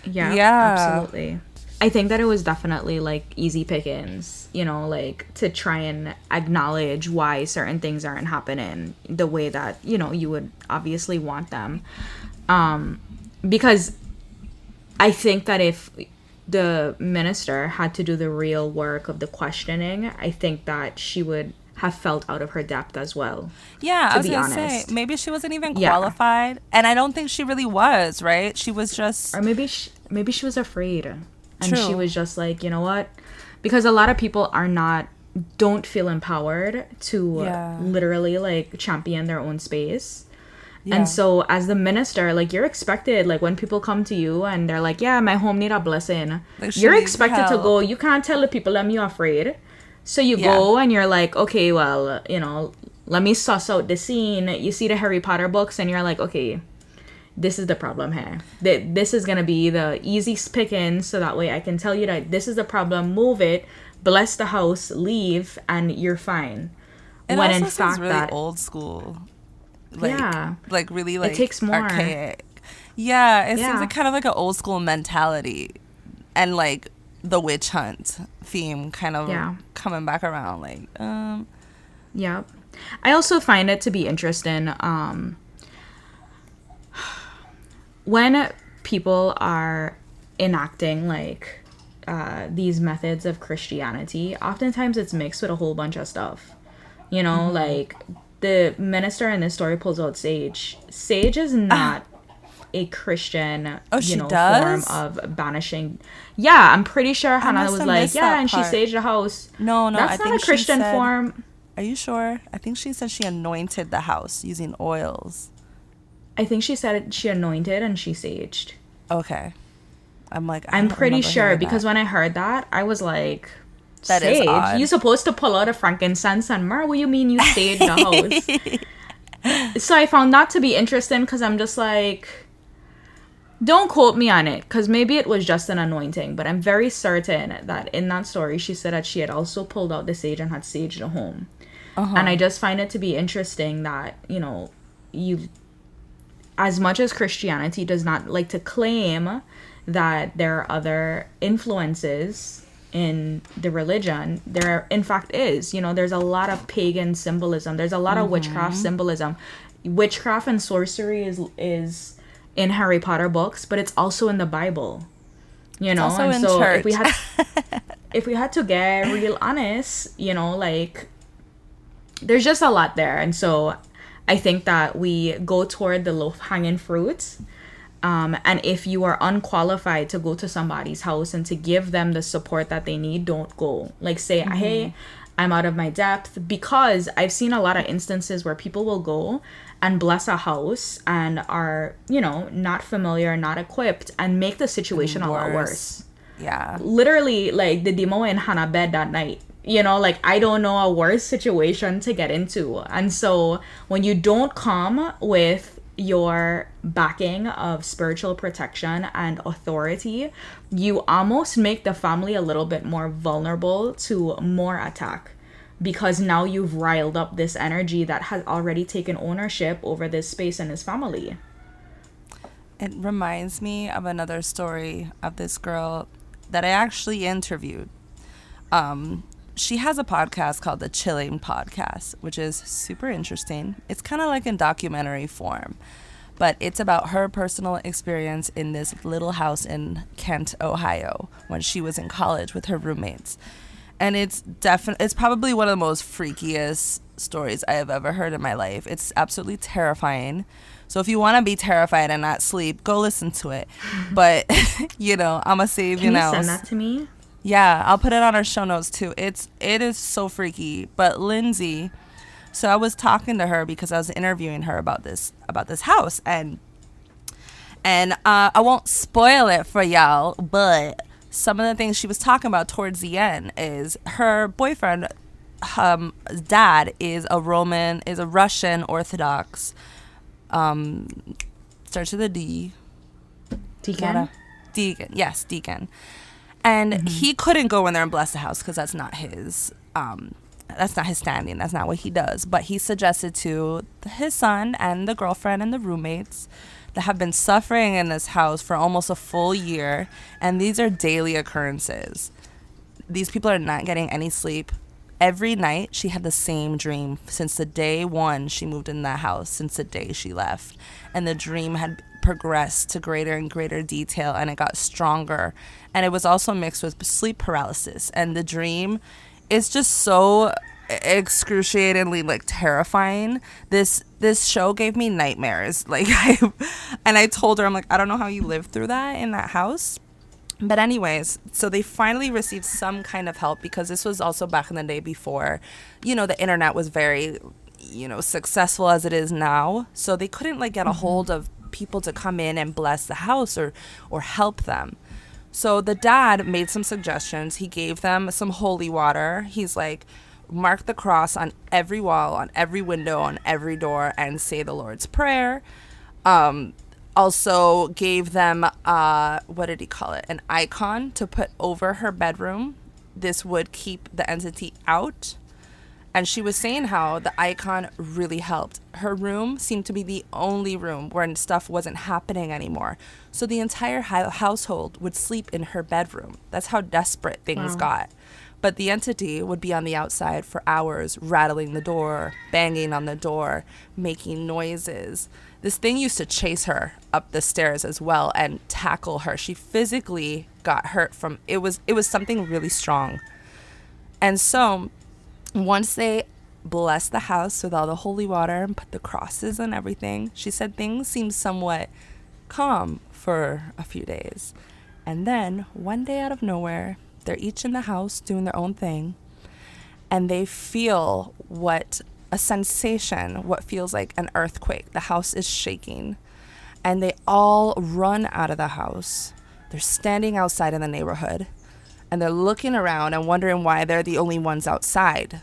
Speaker 1: Yeah, absolutely. I think that it was definitely like easy pickings, you know, like to try and acknowledge why certain things aren't happening the way that, you know, you would obviously want them. Because I think that if the minister had to do the real work of the questioning, I think that she would have felt out of her depth as well.
Speaker 2: Yeah, I was going to say, maybe she wasn't even qualified. And I don't think she really was, right? She was just...
Speaker 1: Or maybe she was afraid. And she was just like, you know what? Because a lot of people don't feel empowered to literally like champion their own space. Yeah. And so as the minister, like you're expected, like when people come to you and they're like, yeah, my home need a blessing. Like, you're expected to go, you can't tell the people I'm afraid. So you go and you're like, okay, well, you know, let me suss out the scene. You see the Harry Potter books and you're like, okay, this is the problem here. This is going to be the easy picking, so that way I can tell you that this is the problem, move it, bless the house, leave, and you're fine.
Speaker 2: It when also in fact really that old school.
Speaker 1: Yeah.
Speaker 2: like really
Speaker 1: It takes more.
Speaker 2: archaic. Yeah, it seems
Speaker 1: Yeah.
Speaker 2: like kind of like an old school mentality, and like the witch hunt theme kind of
Speaker 1: Yeah.
Speaker 2: coming back around. Like,
Speaker 1: Yep. I also find it to be interesting when people are enacting like these methods of Christianity. Oftentimes it's mixed with a whole bunch of stuff. You know, like the minister in this story pulls out sage. Sage is not a Christian,
Speaker 2: she
Speaker 1: form
Speaker 2: does?
Speaker 1: of banishing. Yeah, I'm pretty sure Hannah
Speaker 2: must
Speaker 1: was
Speaker 2: have
Speaker 1: like,
Speaker 2: missed
Speaker 1: yeah,
Speaker 2: that
Speaker 1: and she
Speaker 2: part.
Speaker 1: saged the house.
Speaker 2: no,
Speaker 1: That's
Speaker 2: I
Speaker 1: not
Speaker 2: think
Speaker 1: a Christian
Speaker 2: she said,
Speaker 1: form.
Speaker 2: Are you sure? I think she said she anointed the house using oils.
Speaker 1: I think she said she anointed and she saged.
Speaker 2: Okay. I'm like,
Speaker 1: I'm pretty sure because when I heard that, I was like,
Speaker 2: That is
Speaker 1: sage?
Speaker 2: odd.
Speaker 1: You supposed to pull out a frankincense and myrrh? What do you mean you saged the house? So I found that to be interesting because I'm just like, don't quote me on it because maybe it was just an anointing, but I'm very certain that in that story she said that she had also pulled out the sage and had saged the home. And I just find it to be interesting that, you, as much as Christianity does not like to claim that there are other influences in the religion, there in fact is. There's a lot of pagan symbolism. There's a lot of witchcraft symbolism. Witchcraft and sorcery is in Harry Potter books, but it's also in the Bible.
Speaker 2: It's also
Speaker 1: and
Speaker 2: in
Speaker 1: so
Speaker 2: church.
Speaker 1: if we had to get real honest, like there's just a lot there. And so I think that we go toward the low-hanging fruit. And if you are unqualified to go to somebody's house and to give them the support that they need, don't go. Like say, hey, I'm out of my depth, because I've seen a lot of instances where people will go and bless a house and are, not familiar, not equipped, and make the situation a lot worse.
Speaker 2: Yeah.
Speaker 1: Literally, like the demo in Hannah bed that night. Like I don't know a worse situation to get into. And so when you don't come with your backing of spiritual protection and authority, you almost make the family a little bit more vulnerable to more attack, because now you've riled up this energy that has already taken ownership over this space and this family.
Speaker 2: It reminds me of another story of this girl that I actually interviewed. She has a podcast called the Chilling Podcast, which is super interesting. It's kind of like in documentary form, but it's about her personal experience in this little house in Kent, Ohio, when she was in college with her roommates. And it's probably one of the most freakiest stories I have ever heard in my life. It's absolutely terrifying. So if you want to be terrified and not sleep, go listen to it. But, I'm going to save you now.
Speaker 1: Can you send that to me?
Speaker 2: Yeah, I'll put it on our show notes too. It is so freaky. But Lindsay, so I was talking to her because I was interviewing her about this house, and I won't spoil it for y'all, but some of the things she was talking about towards the end is her boyfriend, dad is a Russian Orthodox, starts with a D.
Speaker 1: Deacon?
Speaker 2: Deacon, yes, deacon. And he couldn't go in there and bless the house because that's not his standing. That's not what he does. But he suggested to his son and the girlfriend and the roommates that have been suffering in this house for almost a full year. And these are daily occurrences. These people are not getting any sleep. Every night she had the same dream since the day one she moved in that house, since the day she left. And the dream had progressed to greater and greater detail, and it got stronger. And it was also mixed with sleep paralysis. And the dream is just so excruciatingly terrifying. This show gave me nightmares. I told her, I'm like, I don't know how you lived through that in that house. But anyways, so they finally received some kind of help, because this was also back in the day before, the internet was very, successful as it is now. So they couldn't get a hold of people to come in and bless the house or help them. So the dad made some suggestions. He gave them some holy water. He's like, mark the cross on every wall, on every window, on every door, and say the Lord's Prayer. Also gave them, what did he call it? An icon to put over her bedroom. This would keep the entity out. And she was saying how the icon really helped. Her room seemed to be the only room where stuff wasn't happening anymore. So the entire household would sleep in her bedroom. That's how desperate things got. But the entity would be on the outside for hours, rattling the door, banging on the door, making noises. This thing used to chase her up the stairs as well and tackle her. She physically got hurt from it was something really strong. And so once they blessed the house with all the holy water and put the crosses and everything, she said things seemed somewhat calm for a few days. And then one day out of nowhere, they're each in the house doing their own thing, and they feel what feels like an earthquake. The house is shaking, and they all run out of the house. They're standing outside in the neighborhood, and they're looking around and wondering why they're the only ones outside.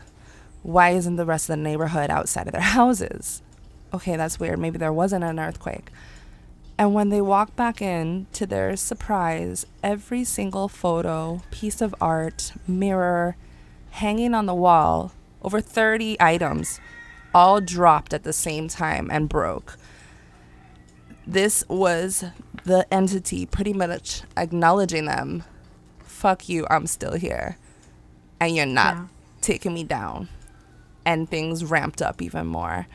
Speaker 2: Why isn't the rest of the neighborhood outside of their houses? Okay, that's weird. Maybe there wasn't an earthquake. And when they walk back in, to their surprise, every single photo, piece of art, mirror, hanging on the wall, over 30 items, all dropped at the same time and broke. This was the entity pretty much acknowledging them. Fuck you, I'm still here. And you're not taking me down. And things ramped up even more.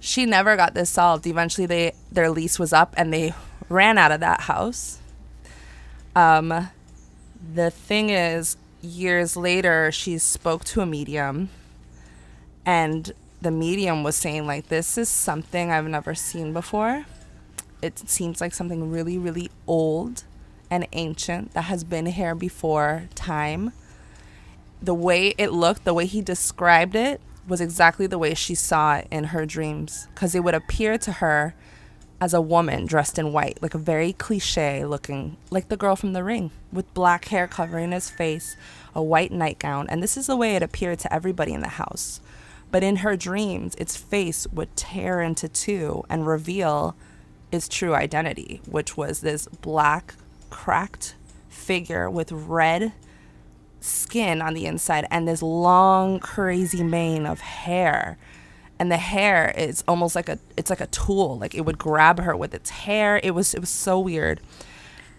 Speaker 2: She never got this solved. Eventually their lease was up and they ran out of that house. The thing is, years later, she spoke to a medium, and the medium was saying, like, this is something I've never seen before. It seems like something really, really old and ancient that has been here before time. The way it looked, the way he described it, was exactly the way she saw it in her dreams, because it would appear to her as a woman dressed in white, like a very cliche looking, like the girl from The Ring, with black hair covering his face, a white nightgown, and this is the way it appeared to everybody in the house. But in her dreams, its face would tear into two and reveal its true identity, which was this black, cracked figure with red skin on the inside and this long, crazy mane of hair. And the hair is almost like it's like a tool. Like, it would grab her with its hair. It was so weird.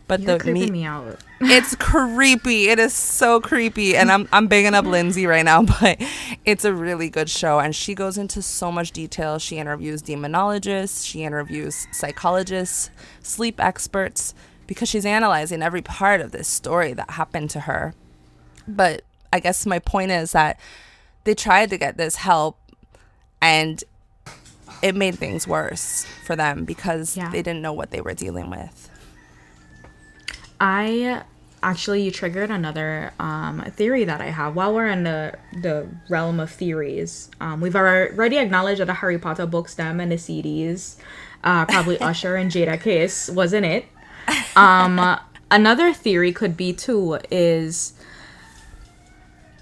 Speaker 2: But
Speaker 1: You're creeping me out.
Speaker 2: It's creepy. It is so creepy. And I'm banging up Lindsay right now, but it's a really good show. And she goes into so much detail. She interviews demonologists. She interviews psychologists, sleep experts, because she's analyzing every part of this story that happened to her. But I guess my point is that they tried to get this help, and it made things worse for them because they didn't know what they were dealing with.
Speaker 1: You triggered another theory that I have. While we're in the realm of theories, we've already acknowledged that the Harry Potter books, them and the CDs, probably Usher and Jada Case wasn't it. Another theory could be too is,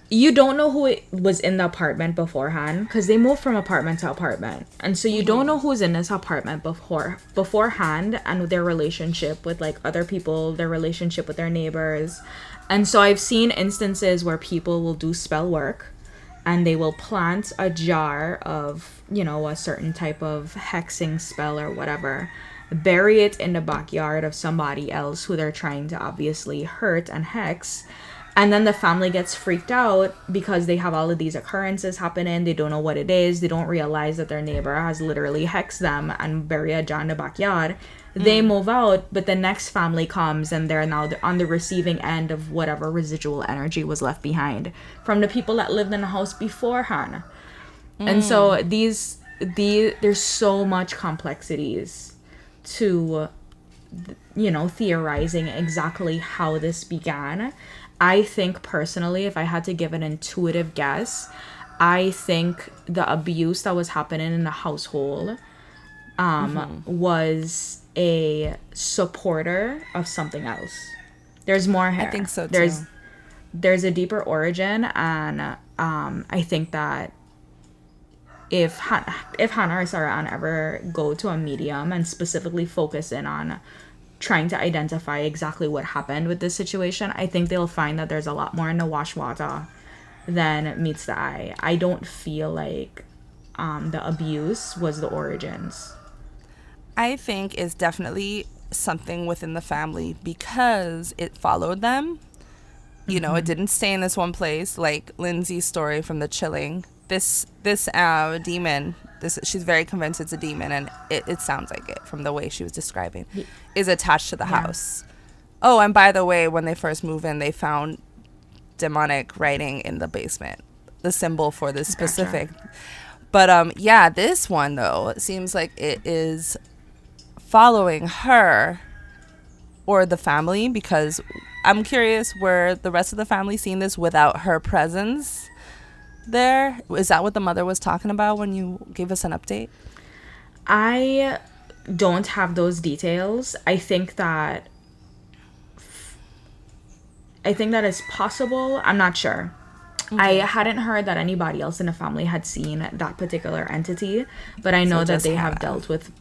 Speaker 1: you don't know who was in the apartment beforehand, because they moved from apartment to apartment. And so you don't know who's in this apartment beforehand, and their relationship with, like, other people, their relationship with their neighbors. And so I've seen instances where people will do spell work, and they will plant a jar of, a certain type of hexing spell or whatever, bury it in the backyard of somebody else who they're trying to obviously hurt and hex. And then the family gets freaked out because they have all of these occurrences happening. They don't know what it is. They don't realize that their neighbor has literally hexed them and buried a jar in the backyard. They move out, but the next family comes and they're now on the receiving end of whatever residual energy was left behind from the people that lived in the house beforehand. And so there's so much complexities to, theorizing exactly how this began. I think personally, if I had to give an intuitive guess, I think the abuse that was happening in the household was a supporter of something else. There's more here.
Speaker 2: I think so too.
Speaker 1: There's a deeper origin, and I think that if Hannah or Sarah Ann ever go to a medium and specifically focus in on trying to identify exactly what happened with this situation, I think they'll find that there's a lot more in the wash water then meets the eye. I don't feel like the abuse was the origins.
Speaker 2: I think it's definitely something within the family because it followed them. You know, it didn't stay in this one place. Like Lindsay's story from The Chilling. This demon, she's very convinced it's a demon, and it sounds like it from the way she was describing, is attached to the house. Oh, and by the way, when they first moved in, they found demonic writing in the basement, the symbol for this specific.
Speaker 1: Gotcha.
Speaker 2: But yeah, this one though, it seems like it is following her or the family, because I'm curious, were the rest of the family seeing this without her presence there? Is that what the mother was talking about when you gave us an update?
Speaker 1: I don't have those details. I think that it's possible. I'm not sure. I hadn't heard that anybody else in the family had seen that particular entity, but I know that they have dealt with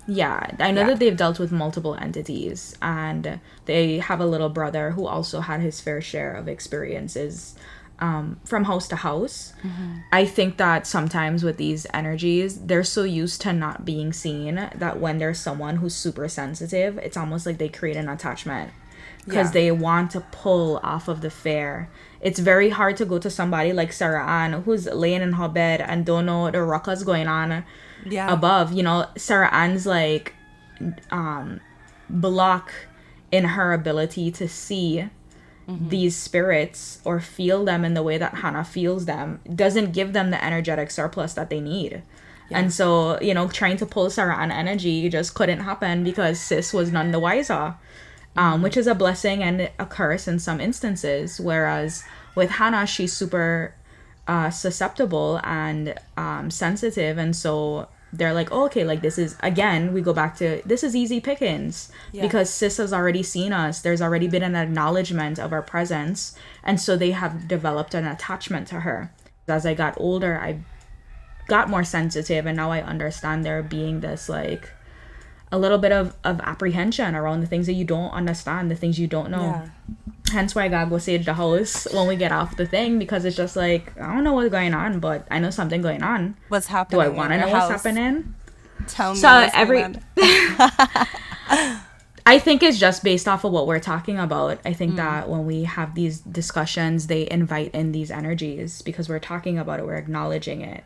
Speaker 1: that they've dealt with multiple entities, and they have a little brother who also had his fair share of experiences from house to house. I think that sometimes with these energies, they're so used to not being seen that when there's someone who's super sensitive, it's almost like they create an attachment because they want to pull off of the fear. It's very hard to go to somebody like Sarah Ann who's laying in her bed and don't know the ruckus going on above. You know, Sarah Ann's like block in her ability to see these spirits or feel them in the way that Hannah feels them doesn't give them the energetic surplus that they need. And so, you know, trying to pull Sarah Ann energy just couldn't happen because sis was none the wiser. Which is a blessing and a curse in some instances. Whereas with Hannah, she's super susceptible and sensitive. And so they're like, oh, okay, like this is, again, we go back to, this is easy pickings because sis has already seen us. There's already been an acknowledgement of our presence. And so they have developed an attachment to her. As I got older, I got more sensitive, and now I understand there being this like a little bit of apprehension around the things that you don't understand, the things you don't know. Hence why I gotta go sage the house when we get off the thing, because it's just like, I don't know what's going on, but I know something going on.
Speaker 2: What's happening?
Speaker 1: Do I want to know what's happening?
Speaker 2: Tell me.
Speaker 1: So I think it's just based off of what we're talking about. I think that when we have these discussions, they invite in these energies because we're talking about it, we're acknowledging it.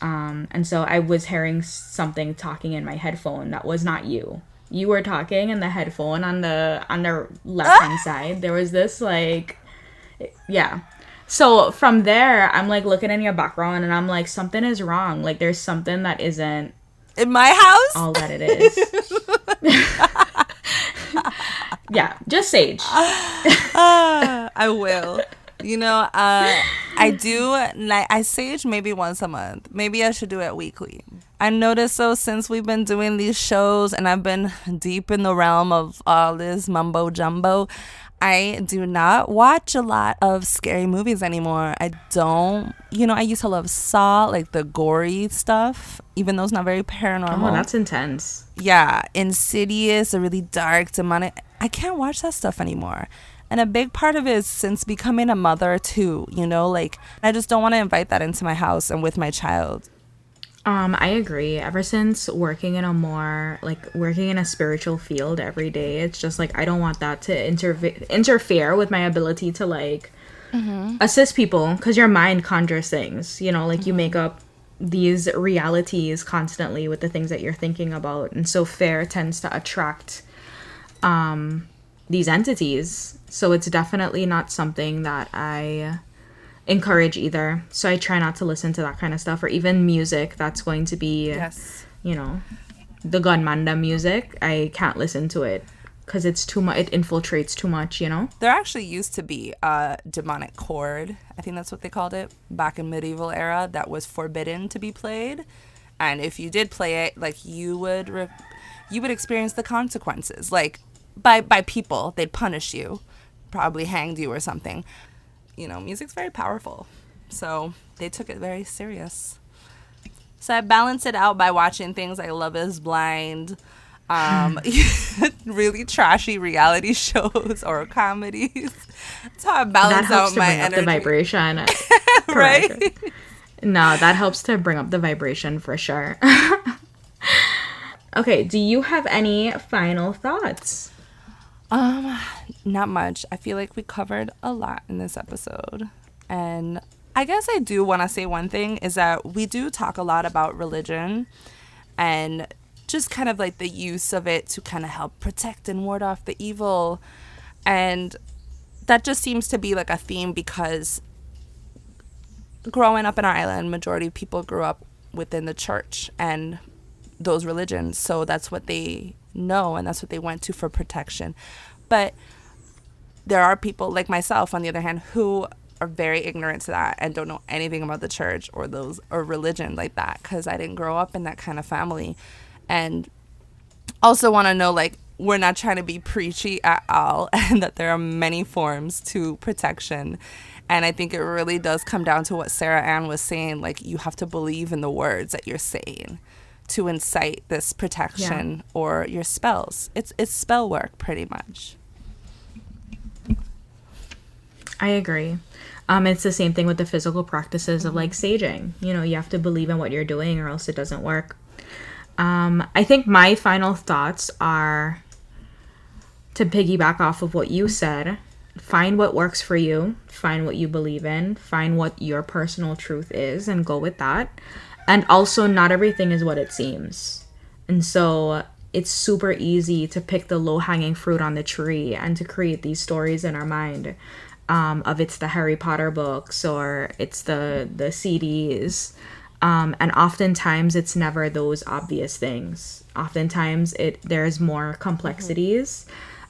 Speaker 1: And so I was hearing something talking in my headphone that was not you. You were talking in the headphone on the left hand side. There was this like, So from there, I'm like looking in your background and I'm like, something is wrong. Like there's something that isn't
Speaker 2: in my house.
Speaker 1: All that it is. Just sage.
Speaker 2: I will. You know, I sage maybe once a month. Maybe I should do it weekly. I noticed though, since we've been doing these shows and I've been deep in the realm of all this mumbo jumbo, I do not watch a lot of scary movies anymore. I don't, I used to love Saw, like the gory stuff, even though it's not very paranormal.
Speaker 1: Oh, that's intense.
Speaker 2: Yeah, Insidious, the really dark, demonic. I can't watch that stuff anymore. And a big part of it is since becoming a mother too, like I just don't want to invite that into my house and with my child.
Speaker 1: I agree. Ever since working in a spiritual field every day, it's just like, I don't want that to interfere with my ability to assist people, because your mind conjures things, you make up these realities constantly with the things that you're thinking about. And so fear tends to attract, these entities. So it's definitely not something that I encourage either. So I try not to listen to that kind of stuff, or even music that's going to be the Gunmanda music. I can't listen to it because it's too much. It infiltrates too much.
Speaker 2: There actually used to be a demonic chord, I think that's what they called it, back in medieval era, that was forbidden to be played. And if you did play it, like you would experience the consequences, like by people. They'd punish you, probably hanged you or something. Music's very powerful, so they took it very serious. So I balance it out by watching things like Love is Blind, really trashy reality shows or comedies. That's how I
Speaker 1: That
Speaker 2: balance
Speaker 1: helps
Speaker 2: out
Speaker 1: to
Speaker 2: my
Speaker 1: bring up the
Speaker 2: energy.
Speaker 1: vibration.
Speaker 2: Right?
Speaker 1: Correct. No, that helps to bring up the vibration for sure. Okay, do you have any final thoughts?
Speaker 2: Not much. I feel like we covered a lot in this episode. And I guess I do want to say one thing is that we do talk a lot about religion and just kind of like the use of it to kind of help protect and ward off the evil. And that just seems to be like a theme because growing up in our island, majority of people grew up within the church and those religions. So that's what they know and that's what they went to for protection. But there are people like myself, on the other hand, who are very ignorant to that and don't know anything about the church or those or religion like that because I didn't grow up in that kind of family. And also want to know, like, we're not trying to be preachy at all and that there are many forms to protection. And I think it really does come down to what Sarah Ann was saying. Like, you have to believe in the words that you're saying to incite this protection or your spells. It's spell work, pretty much.
Speaker 1: I agree. It's the same thing with the physical practices of like saging. You know, you have to believe in what you're doing or else it doesn't work. I think my final thoughts are to piggyback off of what you said. Find what works for you, find what you believe in, find what your personal truth is, and go with that. And also, not everything is what it seems. And so, it's super easy to pick the low hanging fruit on the tree and to create these stories in our mind. Of it's the Harry Potter books or it's the CDs. And oftentimes it's never those obvious things. Oftentimes there's more complexities.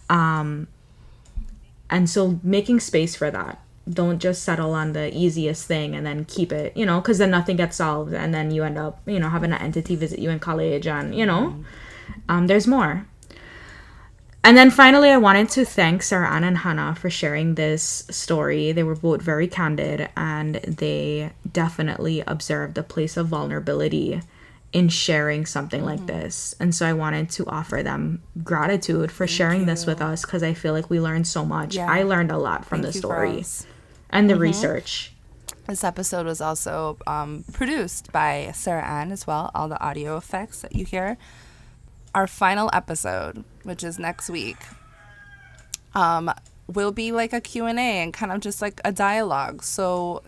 Speaker 1: And so making space for that. Don't just settle on the easiest thing and then keep it, because then nothing gets solved and then you end up, having an entity visit you in college and, there's more. And then finally, I wanted to thank Sarah Ann and Hannah for sharing this story. They were both very candid and they definitely observed a place of vulnerability in sharing something like this. And so I wanted to offer them gratitude for sharing this with us because I feel like we learned so much.
Speaker 2: Yeah.
Speaker 1: I learned a lot from the
Speaker 2: Thank you,
Speaker 1: story
Speaker 2: girls.
Speaker 1: and the research.
Speaker 2: This episode was also produced by Sarah Ann as well, all the audio effects that you hear. Our final episode, which is next week, will be like a Q&A and kind of just like a dialogue. So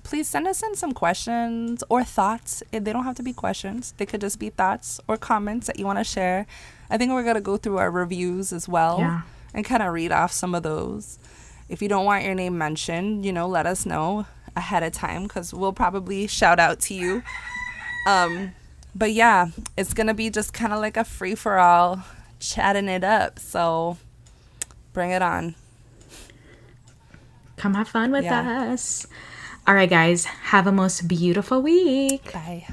Speaker 2: please send us in some questions or thoughts. They don't have to be questions. They could just be thoughts or comments that you want to share. I think we're going to go through our reviews as well and kind of read off some of those. If you don't want your name mentioned, let us know ahead of time because we'll probably shout out to you. But yeah, it's going to be just kind of like a free-for-all, chatting it up. So bring it on.
Speaker 1: Come have fun with us. All right, guys. Have a most beautiful week.
Speaker 2: Bye.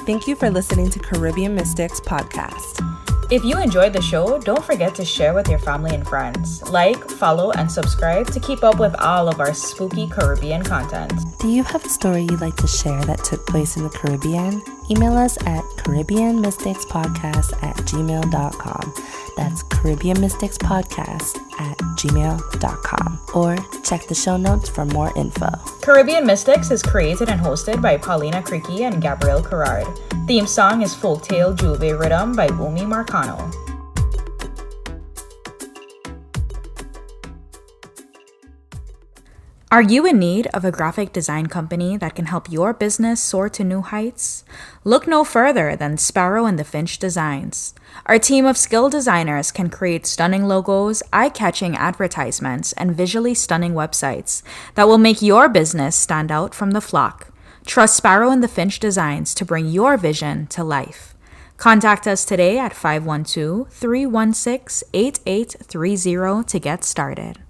Speaker 2: Thank you for listening to Caribbean Mystics Podcast.
Speaker 1: If you enjoyed the show, don't forget to share with your family and friends. Like, follow, and subscribe to keep up with all of our spooky Caribbean content.
Speaker 2: Do you have a story you'd like to share that took place in the Caribbean? Email us at caribbeanmysticspodcast@gmail.com. That's caribbeanmysticspodcast@gmail.com. Or check the show notes for more info.
Speaker 1: Caribbean Mystics is created and hosted by Paulina Creaky and Gabrielle Carrard. Theme song is Folktale Jouvert Riddim by Marcano. Are you in need of a graphic design company that can help your business soar to new heights? Look no further than Sparrow and the Finch Designs. Our team of skilled designers can create stunning logos, eye-catching advertisements, and visually stunning websites that will make your business stand out from the flock. Trust Sparrow and the Finch Designs to bring your vision to life. Contact us today at 512-316-8830 to get started.